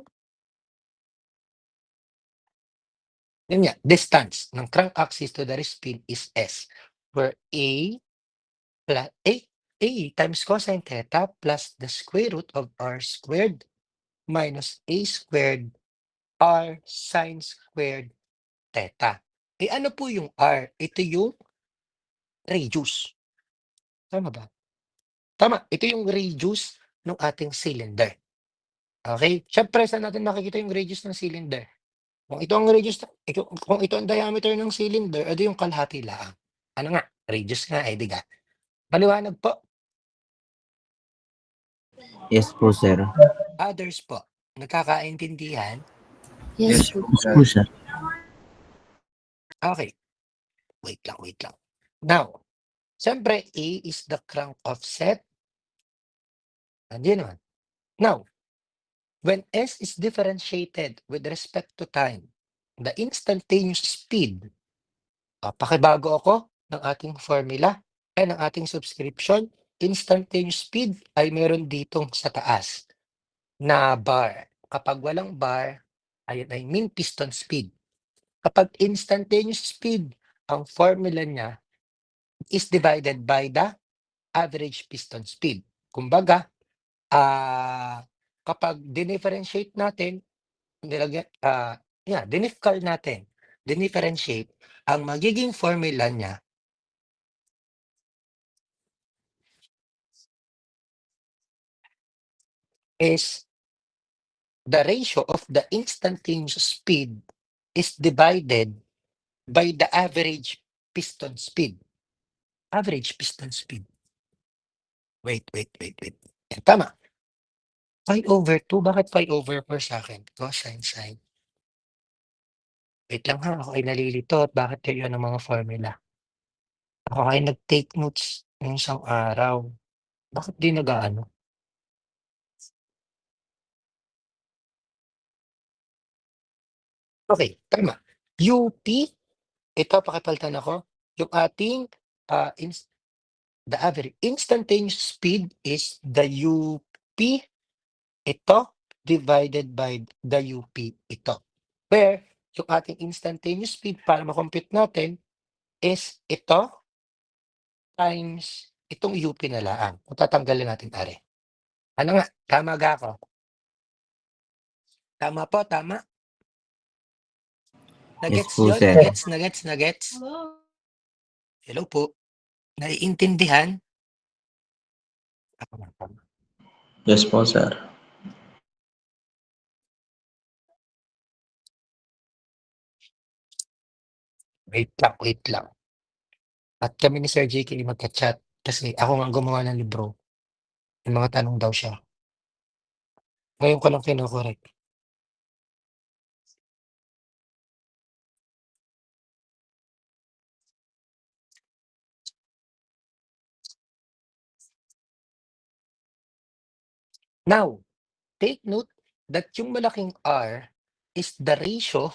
distance ng crank axis to the wrist pin is S, where A times cosine theta plus the square root of R squared minus A squared R sine squared theta. Ano po yung R? Ito yung radius. Tama ba? Tama. Ito yung radius ng ating cylinder. Okay? Siyempre, saan natin makikita yung radius ng cylinder? Kung ito ang diameter ng cylinder, ito yung kalahati lang. Ano nga? Radius nga, diga. Maliwanag po. Yes po, sir. Others po. Nagkakaintindihan? Yes po. Yes po, sir. Okay. Wait lang. Now, siyempre, A is the crank offset. Nandiyan naman. Now, when S is differentiated with respect to time, the instantaneous speed, pakibago ako ng ating formula, ng ating subscription, instantaneous speed ay meron ditong sa taas na bar. Kapag walang bar, ay mean piston speed. Kapag instantaneous speed, ang formula niya is divided by the average piston speed. Kumbaga, kapag dinifferentiate natin, dinifferentiate, ang magiging formula niya is the ratio of the instantaneous speed is divided by the average piston speed. Average piston speed. Wait. Tama. 5/2. Bakit 5/4 sa akin? Cosine, sine. Wait lang ha. Ako ay nalilito at bakit kayo ng mga formula. Ako ay nag-take notes. Yung isang araw. Bakit di nag-aano? Okay, tama. UP, ito pakipalitan ako. Yung ating the average instantaneous speed is the UP ito divided by the UP ito. Where yung ating instantaneous speed para makompute natin is ito times itong UP na lang. Kung tatanggalin natin are. Ano nga? Tama ga ako? Tama po, tama. Nagets po, yun? sir. Nagets? Hello po. Naiintindihan? Ako na, tama. Yes po, sir. Wait lang. At kami ni Sir JK magka-chat kasi ako nga gumawa ng libro. May mga tanong daw siya. Ngayon ko lang kino-correct. Now, take note that yung malaking R is the ratio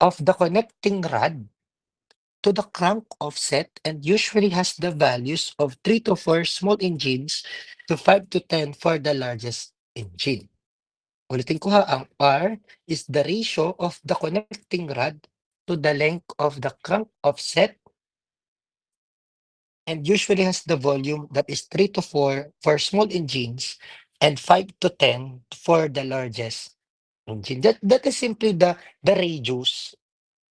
of the connecting rod to the crank offset and usually has the values of 3 to 4 small engines to 5 to 10 for the largest engine. Ulitin ko ha, ang R is the ratio of the connecting rod to the length of the crank offset and usually has the volume that is 3 to 4 for small engines and 5 to 10 for the largest engine. That is simply the radius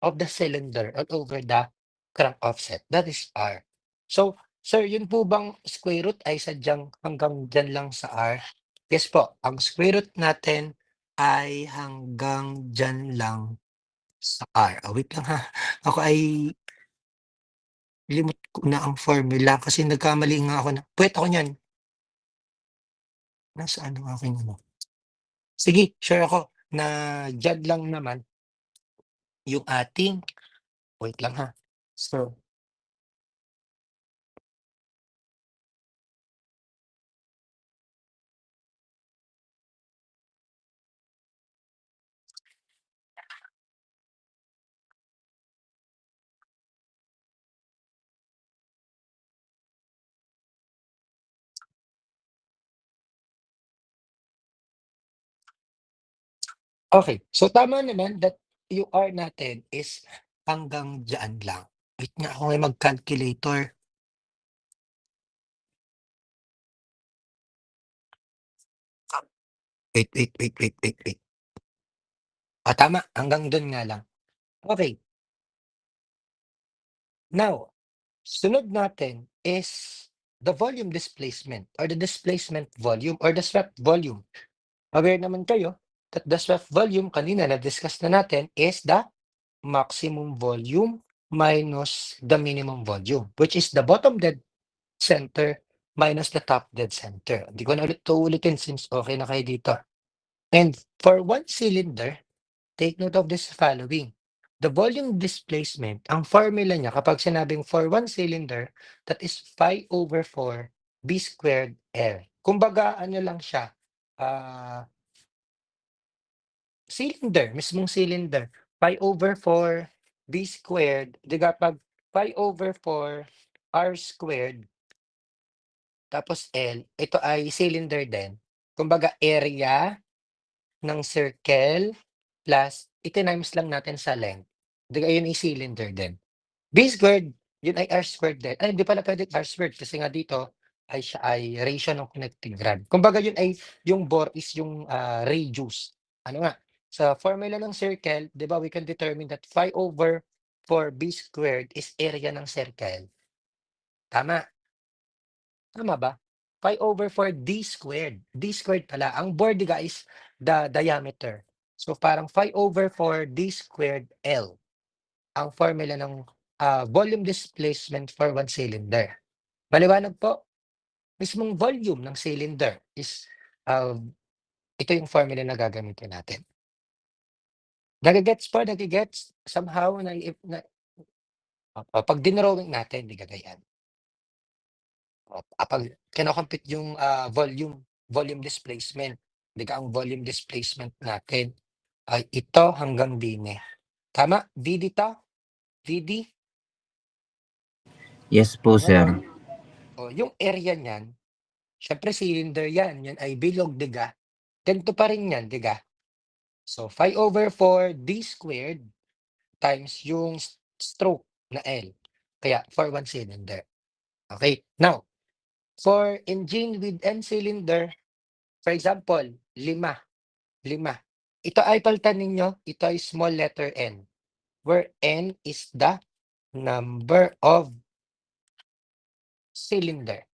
of the cylinder all over the crank offset. That is R. So, sir, yun po bang square root ay sadyang hanggang dyan lang sa R? Yes po, ang square root natin ay hanggang dyan lang sa R. Wait lang ha. Ako ay limot ko na ang formula kasi nagkamali nga ako na. Puwet ako niyan. Nasaan ang aking ano? Sige, sure ako na dyan lang naman yung ating wait lang ha. So, okay. So, tama naman that yung R natin is hanggang dyan lang. Wait nga ako ngayon mag-calculator. Wait. Tama. Hanggang dun nga lang. Okay. Now, sunod natin is the volume displacement or the displacement volume or the swept volume. Aware naman kayo that the swept volume kanina na-discuss na natin is the maximum volume minus the minimum volume, which is the bottom dead center minus the top dead center. Hindi ko na ulit uulitin since okay na kayo dito. And for one cylinder, take note of this following. The volume displacement, ang formula niya kapag sinabing for one cylinder, that is 5 over 4 B squared L. Kumbaga, ano lang siya, cylinder, mismong cylinder. 5 over 4 B squared, di kapag 5 over 4 R squared, tapos L, ito ay cylinder din. Kumbaga, area ng circle plus itinimes lang natin sa length. Di yun ay cylinder din. B squared, yun ay R squared din. Ay, hindi pala pwede R squared kasi nga dito ay siya ay ratio ng connecting rod. Kumbaga yun ay yung bore is yung radius. Ano nga? Sa formula ng circle, di ba, we can determine that 5 over 4 B squared is area ng circle. Tama? Tama ba? 5 over 4 D squared. D squared pala. Ang bore, guys, the diameter. So parang 5 over 4 D squared L. Ang formula ng volume displacement for one cylinder. Maliwanag po? Mismong volume ng cylinder is ito yung formula na gagamitin natin. Nagigets po? Nagigets? Somehow, Pag dinrawing natin, di gagayan. Pag kinocompute yung volume displacement, di ka ang volume displacement natin ay ito hanggang dine. Tama? VD to? VD? Yes po, sir. Ngayon, yung area niyan, syempre cylinder yan. Yan ay bilog, diga. Ganito pa rin yan, diga. So, 5/4 d squared times yung stroke na L. Kaya, for one cylinder. Okay. Now, for engine with n cylinder, for example, 5. Ito ay palitan ninyo, ito ay small letter n, where n is the number of cylinder.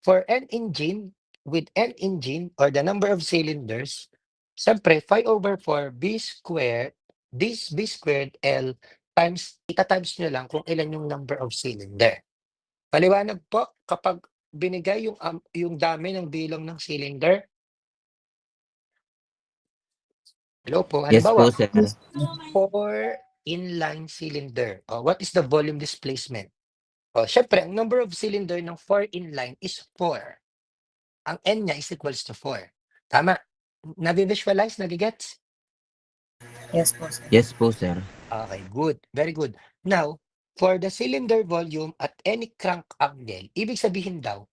For n engine, with n engine, or the number of cylinders, siyempre, 5/4 b squared, this b squared L times, ita-times nyo lang kung ilan yung number of cylinder. Paliwanag po, kapag binigay yung dami ng bilang ng cylinder, hello po, Yes po, halimbawa, sir. 4 inline cylinder. What is the volume displacement? Syempre, ang number of cylinder ng 4 inline is 4. Ang n niya is equals to 4. Tama? Nabi-visualize? Nagigets? Yes po, sir. Yes po, sir. Okay, good. Very good. Now, for the cylinder volume at any crank angle, ibig sabihin na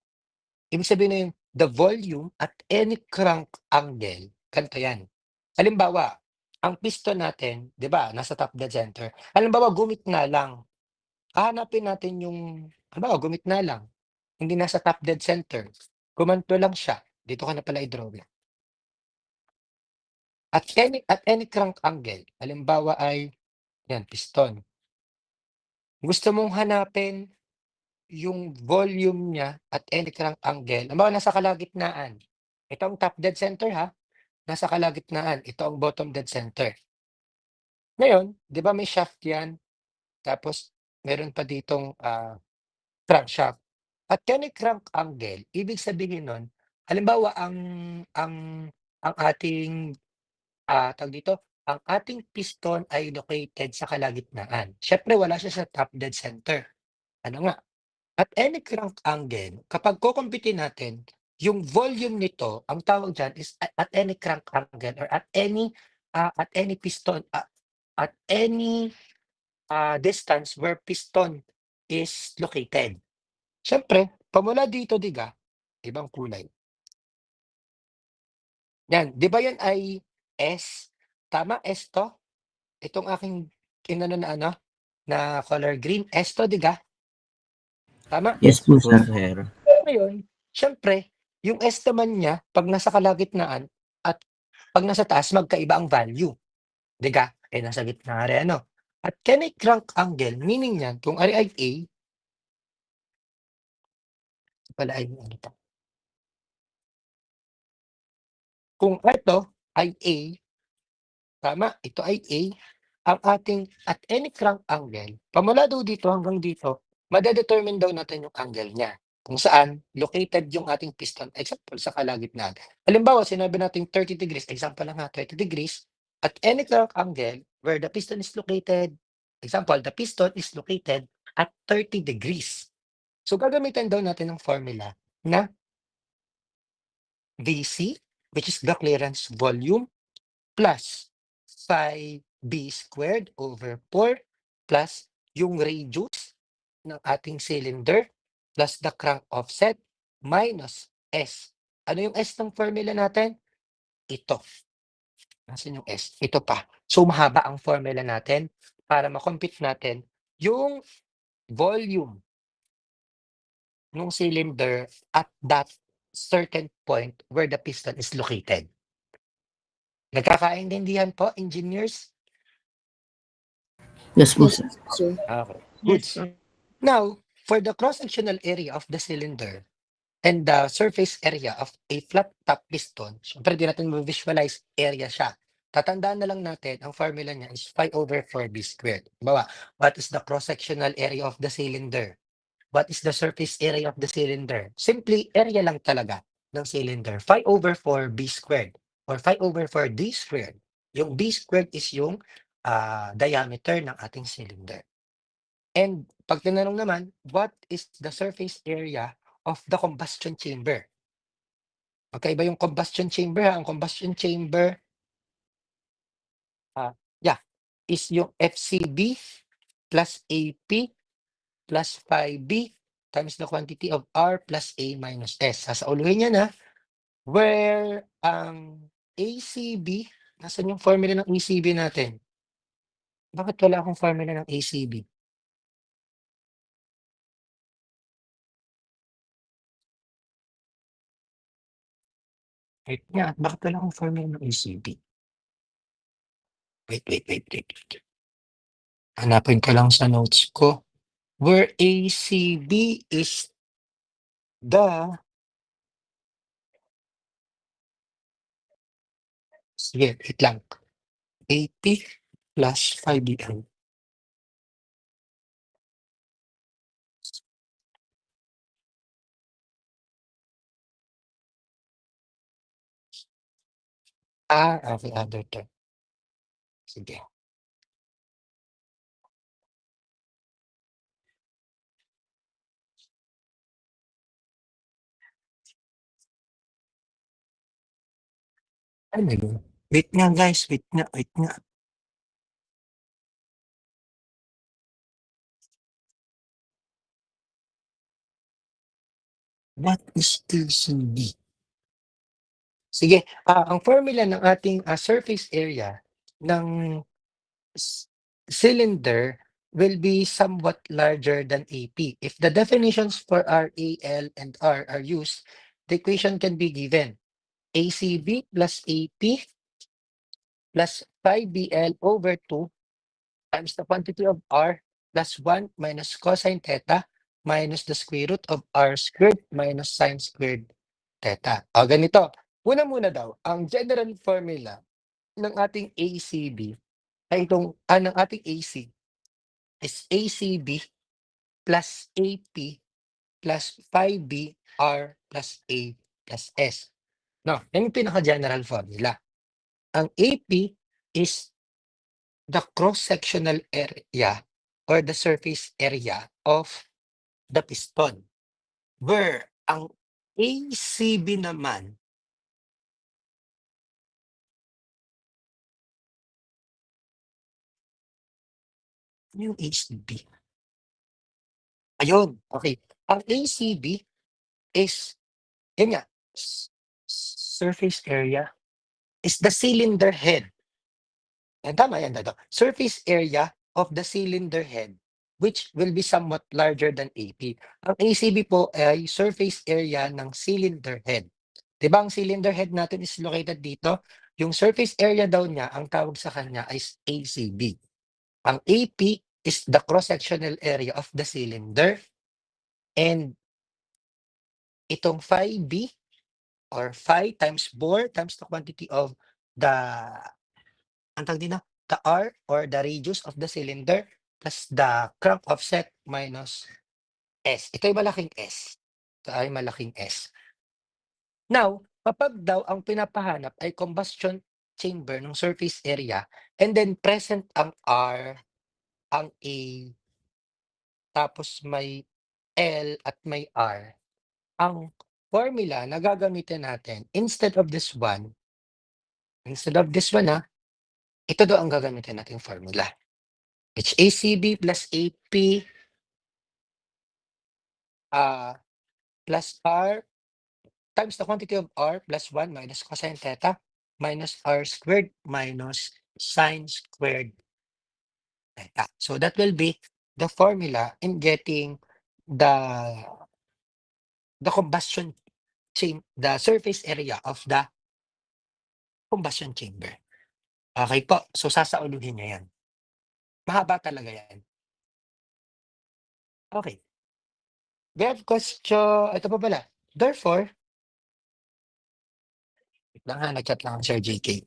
yung the volume at any crank angle, ganito yan. Halimbawa, ang piston natin, di ba, nasa top dead center. Halimbawa, gumitna lang. Hahanapin natin yung, halimbawa, gumitna lang. Hindi nasa top dead center. Gumanto lang siya. Dito ka na pala i-draw. At any crank angle, halimbawa ay, yan, piston. Gusto mong hanapin yung volume niya at any crank angle. Halimbawa, nasa kalagitnaan. Ito ang top dead center, ha? Nasa kalagitnaan. Ito ang bottom dead center. Ngayon, di ba may shaft yan? Tapos, meron pa ditong crankshaft. At any crank angle, ibig sabihin nun, halimbawa, ang ating tawag dito, ang ating piston ay located sa kalagitnaan. Syempre, wala siya sa top dead center. Ano nga? At any crank angle, kapag kukumpitin natin, yung volume nito, ang tawag dyan is at any crank angle or at any piston, at any distance where piston is located. Syempre, pamula dito, diga, ibang kulay. Yan, di ba yan ay S? Tama, S to? Itong aking na color green, S to, diga? Tama? Yes po, Po, sir. sir. Ngayon, syempre, yung S naman niya, pag nasa kalagitnaan at pag nasa taas, magkaiba ang value. Diga? Nasa gitna rin, ano? At any crank angle, meaning yan, kung ari ay A, pala ay ano to? Kung ito ay A, tama, ito ay A, ang ating at any crank angle, pamula daw dito hanggang dito, madedetermine daw natin yung angle niya. Kung saan located yung ating piston, example sa kalagitnaan. Halimbawa, sinabi natin 30 degrees, example lang ha, 30 degrees, at any crank angle where the piston is located, example, the piston is located at 30 degrees. So, gagamitin daw natin ng formula na VC, which is the clearance volume, plus 5b squared over 4 plus yung radius ng ating cylinder plus the crank offset minus S. Ano yung S ng formula natin? Ito. Nasaan yung S? Ito pa. So, mahaba ang formula natin para makompute natin yung volume ng cylinder at that certain point where the piston is located. Nagkakaintindihan po, engineers? Yes po, sir. Sir. Okay. Good. Yes, sir. Now, for the cross-sectional area of the cylinder and the surface area of a flat top piston, syempre di natin ma-visualize area siya. Tatandaan na lang natin, ang formula niya is 5/4b squared. Bawa, what is the cross-sectional area of the cylinder? What is the surface area of the cylinder? Simply, area lang talaga ng cylinder. 5/4b squared or 5/4d squared. Yung b squared is yung diameter ng ating cylinder. And Pag tinanong naman, what is the surface area of the combustion chamber? Magkaiba yung combustion chamber, ha. Ang combustion chamber, yeah, is yung FCB plus AP plus 5B times the quantity of R plus A minus S. Sasauluhin niya na where ang ACB, nasan yung formula ng ACB natin? Bakit wala akong formula ng ACB? Wait nga, bakit wala akong formula ng ACB? Wait. Hanapin ko lang sa notes ko. Where ACB is the... Sige, wait lang. AP plus 5BL. Okay, other term. Sige. Ano yun? Wait nga guys, wait nga. What is TCB? Sige, ang formula ng ating surface area ng cylinder will be somewhat larger than AP. If the definitions for RA, L, and R are used, the equation can be given. ACB plus AP plus 5BL over 2 times the quantity of R plus 1 minus cosine theta minus the square root of R squared minus sine squared theta. O ganito, muna daw, ang general formula ng ating ACB ay ng ating AC is ACB plus AP plus 5B R plus A plus S. No, yan yung pinaka-general formula. Ang AP is the cross-sectional area or the surface area of the piston. Where ang ACB naman yung ACB. Ayun, okay. Ang ACB is, yun nga, surface area is the cylinder head. Tama yan, Dado. Surface area of the cylinder head which will be somewhat larger than AP. Ang ACB po ay surface area ng cylinder head. Diba ang cylinder head natin is located dito? Yung surface area daw niya, ang tawag sa kanya is ACB. Ang AP is the cross-sectional area of the cylinder and itong phi B or phi times bore times the quantity of the the R or the radius of the cylinder plus the crank offset minus S. Ito ay malaking S. Now, kapag daw ang pinapahanap ay combustion chamber ng surface area and then present ang R, ang A, tapos may L at may R, ang formula na gagamitin natin instead of this one, ito daw ang gagamitin nating formula. It's ACB plus AP plus R times the quantity of R plus 1 minus cosine theta minus R squared minus sine squared theta. So that will be the formula in getting the combustion chamber, the surface area of the combustion chamber. Okay po. So sasauluhin niya yan. Mahaba talaga yan. Okay. We have question. Ito pa pala. Therefore, wait lang ha, nag-chat lang ang Sir JK.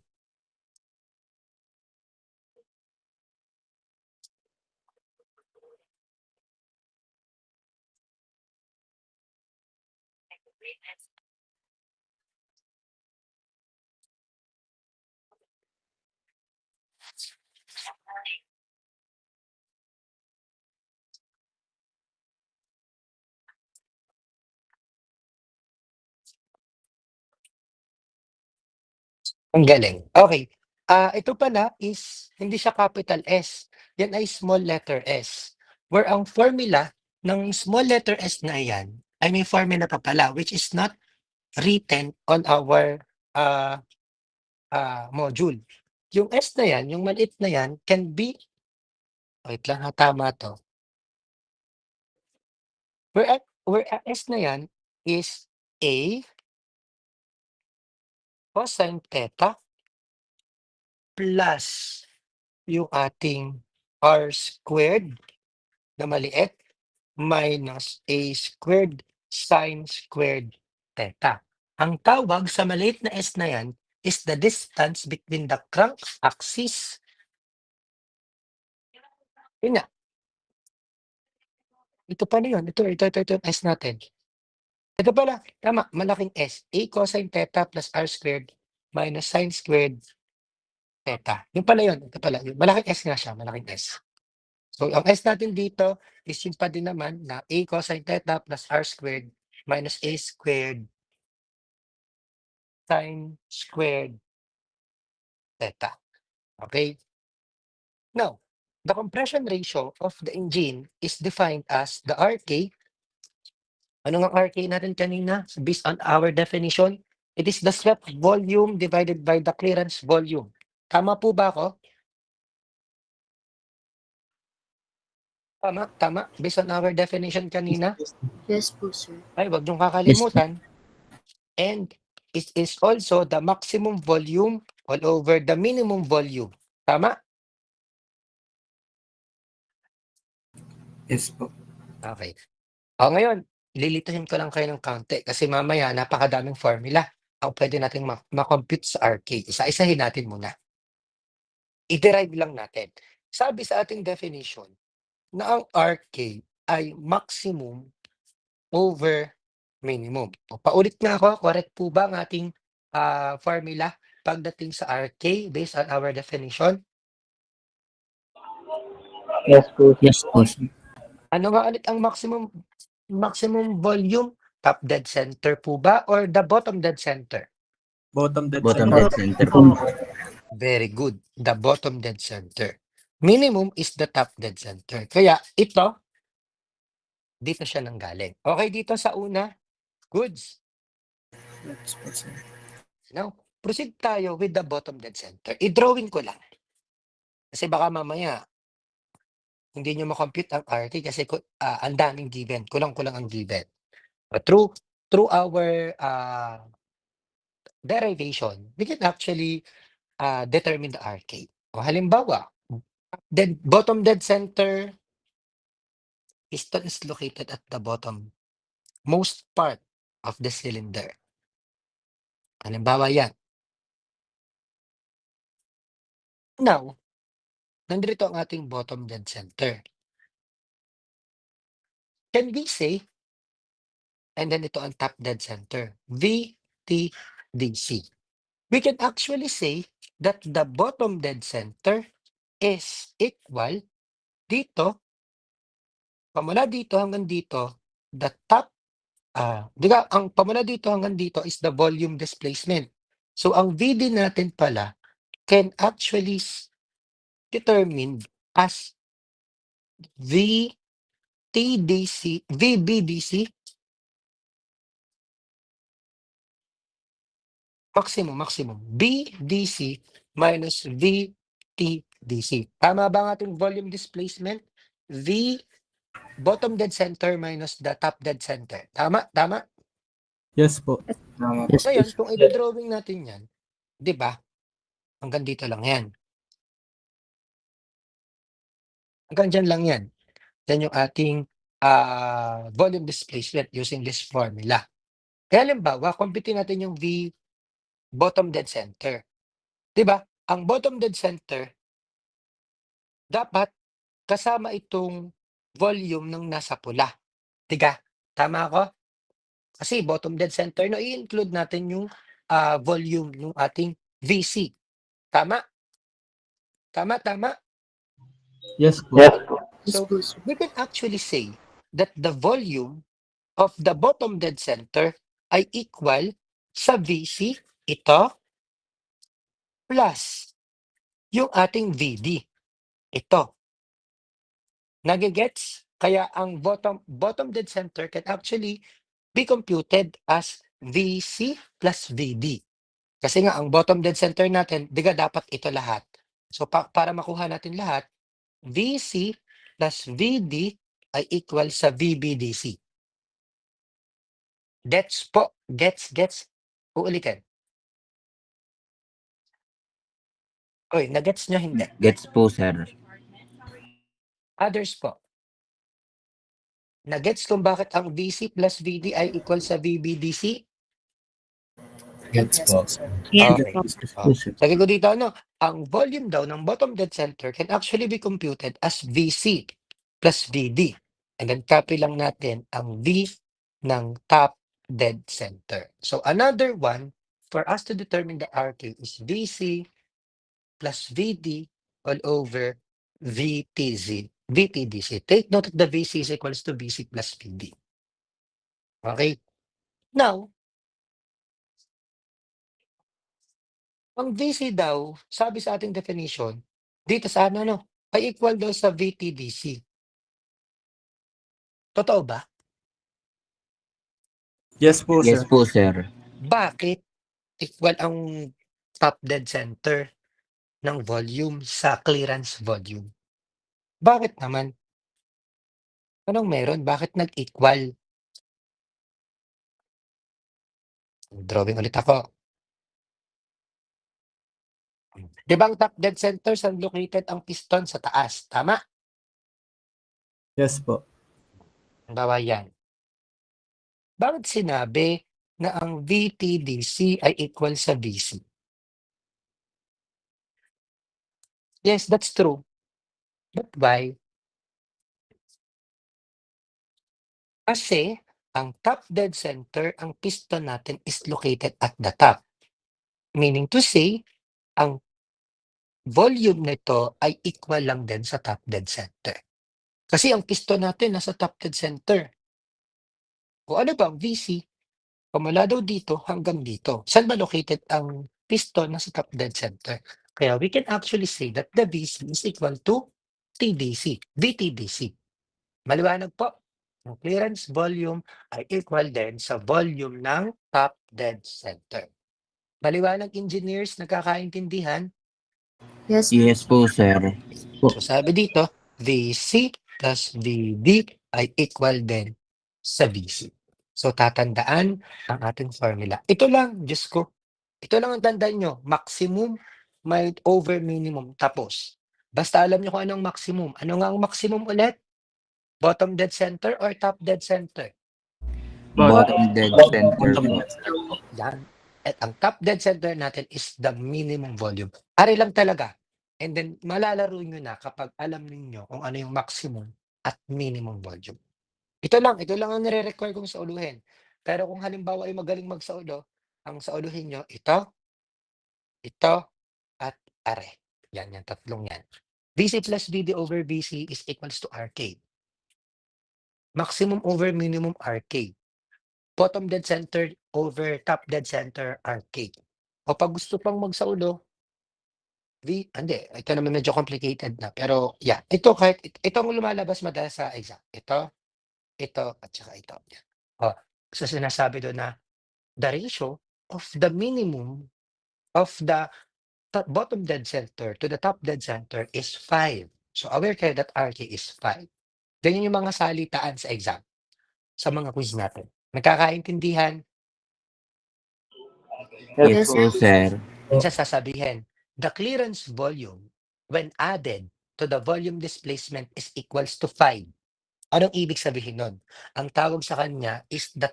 Ang galing. Okay. Ito pala is hindi siya capital S. Yan ay small letter S. Where ang formula ng small letter S na yan ay may formula pa pala which is not written on our module. Yung S na yan, yung maliit na yan, can be, wait lang ha, tama to. Where S na yan is A cosine theta plus yung ating R squared na maliit minus A squared sine squared theta. Ang tawag sa maliit na S na yan is the distance between the crank axis. Yun nga. Ito pa na yun. Ito yung S natin. Ito pala, tama, malaking S. A cosine theta plus R squared minus sine squared theta. Yung pala yun. Ito pala. Yung malaking S nga siya. Malaking S. So, ang S natin dito is yung pa din naman na A cosine theta plus R squared minus A squared sine squared theta. Okay? Now, the compression ratio of the engine is defined as the RK. Ano nga RK natin kanina? Based on our definition, it is the swept volume divided by the clearance volume. Tama po ba ako? Tama. Based on our definition kanina. Yes po, sir. Ay, wag niyong kakalimutan. And it is also the maximum volume all over the minimum volume. Tama? Yes po. Okay. O ngayon, lilitahin ko lang kayo ng kaunti kasi mamaya napakadaming formula ang pwede nating makompute sa RK. Isa-isahin natin muna. I-derive lang natin. Sabi sa ating definition na ang RK ay maximum over minimum. O, paulit nga ako, correct po ba ang ating formula pagdating sa RK based on our definition? Yes po. Yes po, sir. Ano nga ulit ang maximum volume? Top dead center po ba or the bottom dead center? Bottom dead Bottom center. dead center po. Very good. The bottom dead center. Minimum is the top dead center. Kaya ito, dito siya nanggaling. Okay, dito sa una, goods. Yes po, sir. Now, proceed tayo with the bottom dead center. I-drawing ko lang. Kasi baka mamaya, hindi nyo makompute ang RT kasi ang daming given. Kulang-kulang ang given. But through our derivation, we can actually determine the RK. O halimbawa, bottom dead center piston is located at the bottom most part of the cylinder. Halimbawa yan. Now, nandito ang ating bottom dead center. Can we say, and then ito ang top dead center, VTDC. We can actually say that the bottom dead center is equal dito, pamula dito hanggang dito, the top, ang pamula dito hanggang dito is the volume displacement. So, ang VD natin pala can actually determined as VBDC maximum BDC minus VTDC. Tama ba ang ating volume displacement? V bottom dead center minus the top dead center. Tama? Yes po. Tama po. So yan, kung i-drawing natin yan, di ba? Hanggang dito lang yan. Hanggang dyan lang yan. Yan yung ating volume displacement using this formula. Kaya halimbawa, compute natin yung V bottom dead center. Diba? Ang bottom dead center, dapat kasama itong volume ng nasa pula. Diga? Tama ako? Kasi bottom dead center, no, i-include natin yung volume ng ating VC. Tama? Tama? Yes po. Yes So, po, sir. we can actually say that the volume of the bottom dead center ay equal sa VC, ito, plus yung ating VD. Ito. Nagigets? Kaya ang bottom dead center can actually be computed as VC plus VD. Kasi nga, ang bottom dead center natin, diga dapat ito lahat. So, para makuha natin lahat, VC plus VD ay equal sa VBDC. Gets po. Gets. Uulitin. Oy, nagets nyo hindi? Gets po, sir. Others po. Nagets kung bakit ang VC plus VD ay equal sa VBDC? Gets po. Yes Okay. po. Oh. Sabi ko dito, ang volume daw ng bottom dead center can actually be computed as VC plus VD. And then copy lang natin ang V ng top dead center. So another one, for us to determine the RK is VC plus VD all over VTDC. Take note that the VC is equals to VC plus VD. Okay? Now, ang VC daw, sabi sa ating definition, dito sa ay equal daw sa VTDC. Totoo ba? Yes po, Yes sir. po, sir. Bakit equal ang top dead center ng volume sa clearance volume? Bakit naman? Anong meron? Bakit nag-equal? Drawing ulit ako. Di ba ang top dead center saan located ang piston sa taas? Tama? Yes po. Bawa yan. Bakit sinabi na ang VTDC ay equal sa VC? Yes, that's true. But why? Kasi ang top dead center, ang piston natin is located at the top. Meaning to say, ang volume nito ay equal lang din sa top dead center. Kasi ang piston natin nasa top dead center. O ano ba ang VC? Pumula daw dito hanggang dito. Saan ba located ang piston nasa top dead center? Kaya we can actually say that the VC is equal to VTDC. Maliwanag po. Ang clearance volume ay equal din sa volume ng top dead center. Maliwanag, engineers, nagkakaintindihan? Yes. Yes po, sir. So sabi dito, VC plus VD ay equal din sa VC. So tatandaan ang ating formula. Ito lang, Diyos ko. Ito lang ang tandaan nyo. Maximum may over minimum. Tapos. Basta alam nyo kung anong maximum. Ano nga ang maximum ulit? Bottom dead center or top dead center? Bottom dead center po. Yan. At ang top dead center natin is the minimum volume. Ari lang talaga. And then, malalaro nyo na kapag alam ninyo kung ano yung maximum at minimum volume. Ito lang ang nire-require kong sauluhin. Pero kung halimbawa ay magaling magsaulo, ang sauluhin nyo, ito, at are. Yan, tatlong yan. VC plus VD over VC is equals to RK. Maximum over minimum RK. Bottom dead center over top dead center RK. O pag gusto pang magsaulo, hindi. Ito naman medyo complicated na. Pero, yeah. Ito, kahit itong lumalabas madalas sa exam. Ito, at saka ito. Yan. O, so sinasabi doon na the ratio of the minimum of the bottom dead center to the top dead center is 5. So, aware kayo that RK is 5. Ganyan yung mga salitaan sa exam. Sa mga quiz natin. Nagkakaintindihan? Yes po, sir. Minsan sasabihin, the clearance volume when added to the volume displacement is equals to 5. Anong ibig sabihin nun? Ang tawag sa kanya is the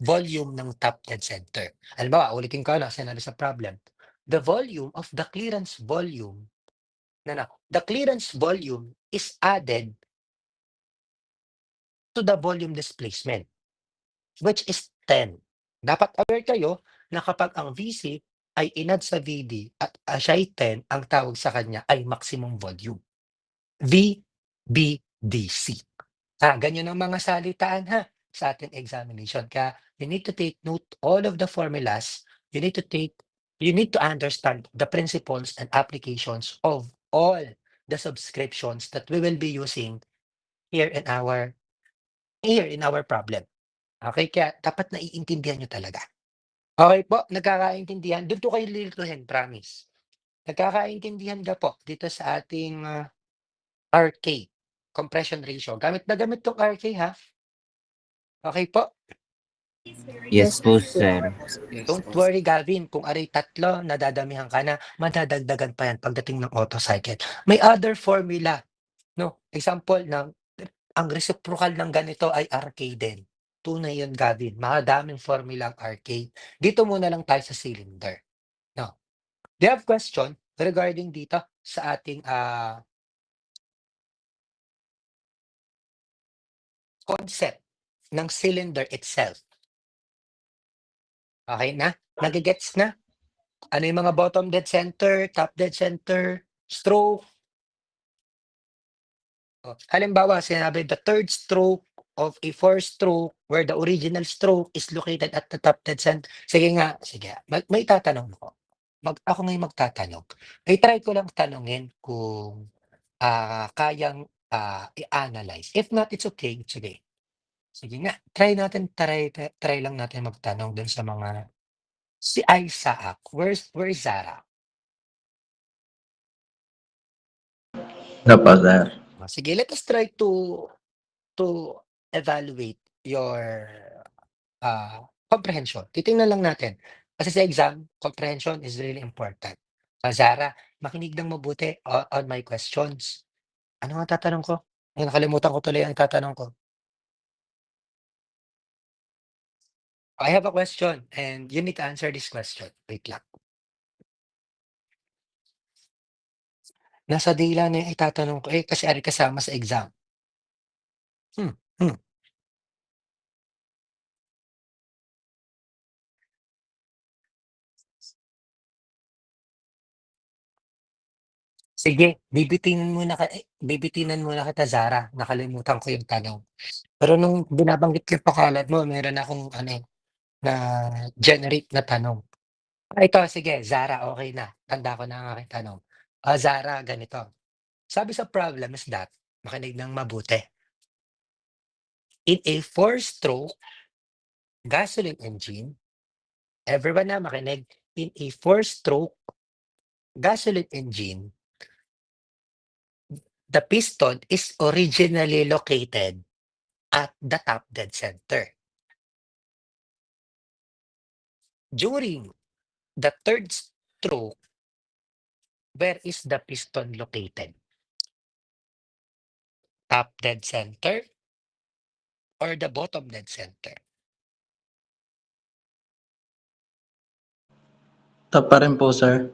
volume ng top dead center. Halimbawa, ulitin ko sinabi sa problem. The volume of the clearance volume, the clearance volume is added to the volume displacement, which is 10. Dapat aware kayo na kapag ang VC ay inad sa VD at siya ay 10, ang tawag sa kanya ay maximum volume. VBDC. Ganyan ang mga salitaan sa ating examination. Kaya you need to take note all of the formulas. You need to take you need to understand the principles and applications of all the subscriptions that we will be using here in our problem. Okay, kaya dapat naiintindihan nyo talaga. Okay po, nagkakaintindihan. Doon to kayo lilituhin, promise. Nagkakaintindihan ka po dito sa ating RK, compression ratio. Gamit na gamit tong RK ha. Okay po? Yes po, sir. Don't worry, Gavin. Kung aray tatlo, nadadamihan ka na, madadagdagan pa yan pagdating ng auto cycle. May other formula. No? Example ng, ang reciprocal ng ganito ay RK din. Tunay yun, Gavin. Makadaming formula ang RK. Dito muna lang tayo sa cylinder. No? Do you have question regarding dito sa ating concept ng cylinder itself? Okay na? Nagigets na? Ano yung mga bottom dead center, top dead center, stroke? Halimbawa, sinabi the third stroke of a four-stroke where the original stroke is located at the top dead center. Sige nga, sige. May tatanong ko. Ako ngayon magtatanong. I-try ko lang tanongin kung kayang i-analyze. If not, it's okay. Sige. Sige nga. Try lang natin magtanong dun sa mga si Isaac. Where is Zara? Wala po, sir. Sige, let us try to evaluate your comprehension. Titingnan lang natin. Kasi sa exam, comprehension is really important. Zara, makinig ng mabuti on my questions. Ano ang tatanong ko? Ay, nakalimutan ko tuloy ang tatanong ko. I have a question and you need to answer this question. Wait lang. Nasa dila na yung itatanong ko. Kasi ari kasama sa exam. Sige, bibitinan muna kita, Zara. Nakalimutan ko yung tanong. Pero nung binabanggit yung pangalan mo, meron akong na generate na tanong. Ito, sige, Zara, okay na. Tanda ko na ang aking tanong. Zara, ganito. Sabi sa problem is that, makinig ng mabuti. In a four-stroke gasoline engine, everyone na makinig, in a four-stroke gasoline engine, the piston is originally located at the top dead center. During the third stroke, where is the piston located? Top dead center or the bottom dead center? Top pa rin po, sir.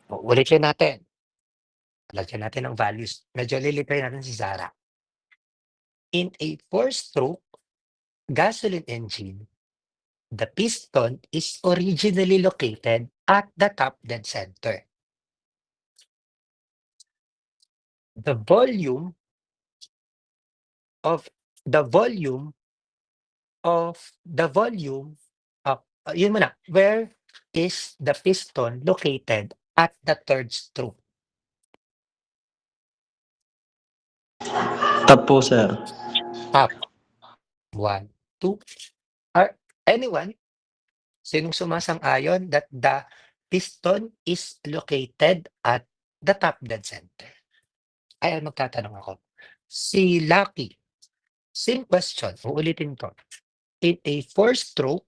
Ulitin natin. Lagyan natin ng values. Medyo lilipay natin si Zara. In a four-stroke gasoline engine, the piston is originally located at the top dead center. The volume of yun muna, where is the piston located at the third stroke? Top po, sir. Top. 1, 2. Anyone? Sinong sumasang-ayon that the piston is located at the top dead center? Ay, magtatanong ako. Si Lucky. Same question. Uulitin ko. In a four-stroke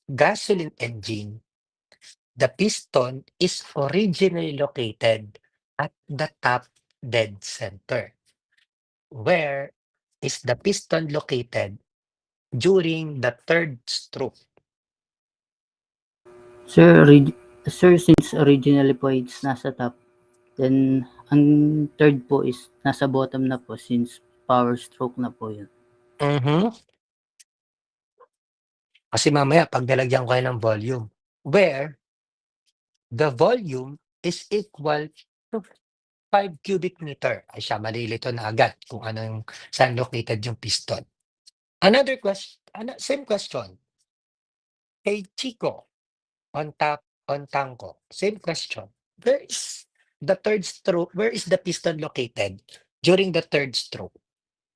gasoline engine, the piston is originally located at the top dead center. Where is the piston located during the third stroke? Sir, since originally po it's nasa top, then ang third po is nasa bottom na po since power stroke na po yun. Kasi mamaya, pag nalagyan ko kayo ng volume, where the volume is equal to 5 cubic meter. Ay siya, malilito na agad kung saan located yung piston. Another question, same question. Kay Chico, on top, on tanko. Same question. Where is the third stroke? Where is the piston located during the third stroke?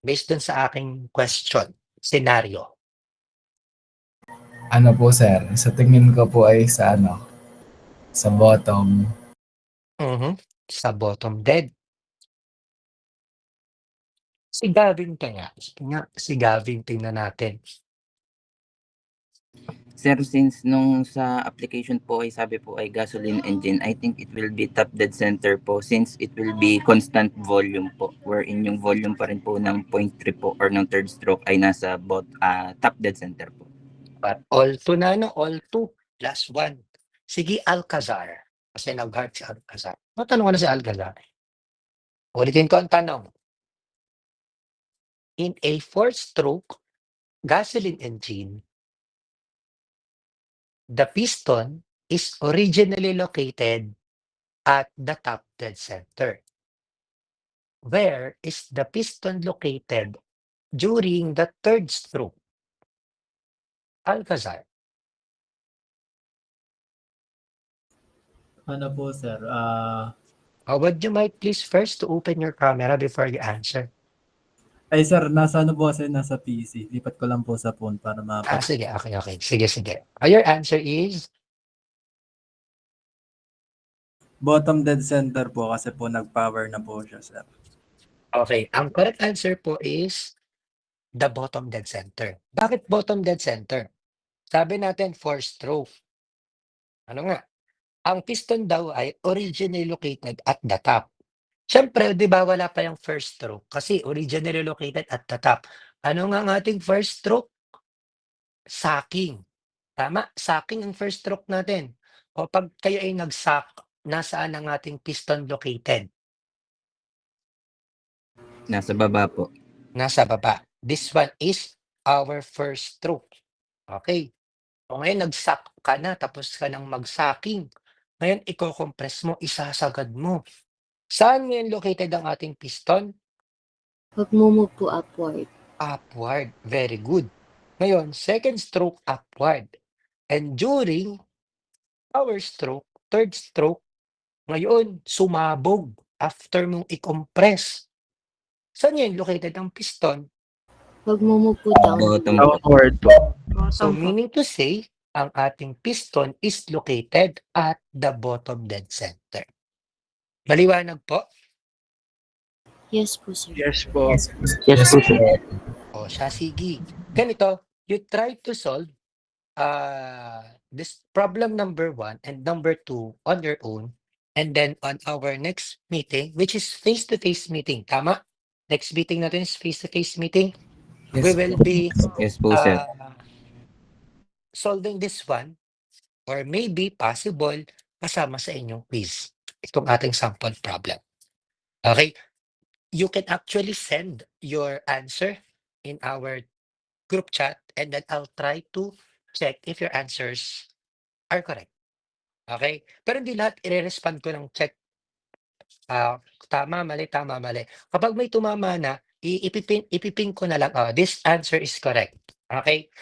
Based dun sa aking question, scenario. Ano po, sir? Sa tingin ko po ay sa sa bottom. Sa bottom dead. Si Gavin kaya. Si Gavin, tingnan natin. Sir, since nung sa application po ay sabi po ay gasoline engine, I think it will be top dead center po since it will be constant volume po wherein yung volume pa rin po ng 0.3 po or ng third stroke ay nasa top dead center po. But all two na, no? All two. Last one. Sige, Alcazar. Kasi nag-heart si Alcazar. Matanong ko na si Alcazar. Ulitin ko ang tanong. In a four-stroke gasoline engine, the piston is originally located at the top dead center. Where is the piston located during the third stroke? Alcazar. Ano po, sir? Would you might please first to open your camera before you answer? Ay, sir, nasa ano po kasi nasa PC. Lipat ko lang po sa phone para Sige, okay. Sige. Your answer is? Bottom dead center po kasi po nag-power na po siya, sir. Okay. Ang correct answer po is the bottom dead center. Bakit bottom dead center? Sabi natin four-stroke. Ano nga? Ang piston daw ay originally located at the top. Siyempre, di ba wala pa yung first stroke? Kasi originally located at the top. Ano nga ang ating first stroke? Sacking. Tama? Sacking ang first stroke natin. O pag kayo ay nag-sack, nasaan ang ating piston located? Nasa baba po. Nasa baba. This one is our first stroke. Okay. O ngayon, nag-sack ka na, tapos ka nang mag-sacking. Ngayon, i-compress mo, isasagad mo. Saan ngayon located ang ating piston? Pag-move po upward. Upward. Very good. Ngayon, second stroke upward. And during our stroke, third stroke, ngayon, sumabog after mong i-compress. Saan yan located ang piston? Pag-move po down. Bottom. Downward po. So, meaning to say, ang ating piston is located at the bottom dead center. Maliwanag po? Yes po, sir. Yes po. Yes po, sir. O siya, sige. Ganito, you try to solve this problem number 1 and number 2 on your own. And then on our next meeting, which is face-to-face meeting. Tama? Next meeting natin is face-to-face meeting. We will be Yes po, sir. solving this one or maybe possible kasama sa inyong quiz. Itong ating sample problem. Okay? You can actually send your answer in our group chat and then I'll try to check if your answers are correct. Okay? Pero hindi lahat i-respond ko ng check. Tama, mali. Kapag may tumama na, ipipin ko na lang, this answer is correct. Okay?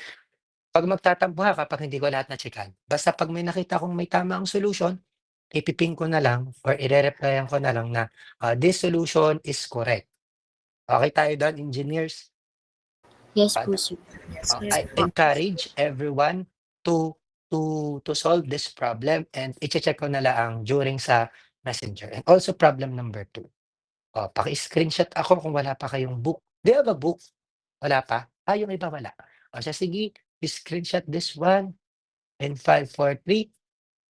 Pag magtatampo ka kapag hindi ko lahat na-checkan. Basta pag may nakita kong may tama ang solution, ipipin ko na lang or ire-replyan ko na lang na this solution is correct. Okay tayo doon, engineers? Yes po, sir. I encourage everyone to solve this problem and i-check ko na lang during sa messenger. And also problem number 2. Paki-screenshot ako kung wala pa kayong book. Do you have a book? Wala pa? Yung iba wala. Sige, screenshot this one in 5, 4, 3,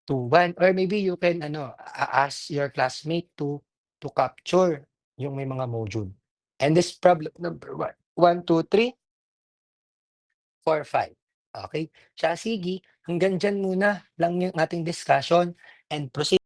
2, 1. Or maybe you can ask your classmate to capture yung may mga module. And this problem number 1, 2, 3, 4, 5. Okay? Siya, sige, hanggang dyan muna lang yung ating discussion and proceed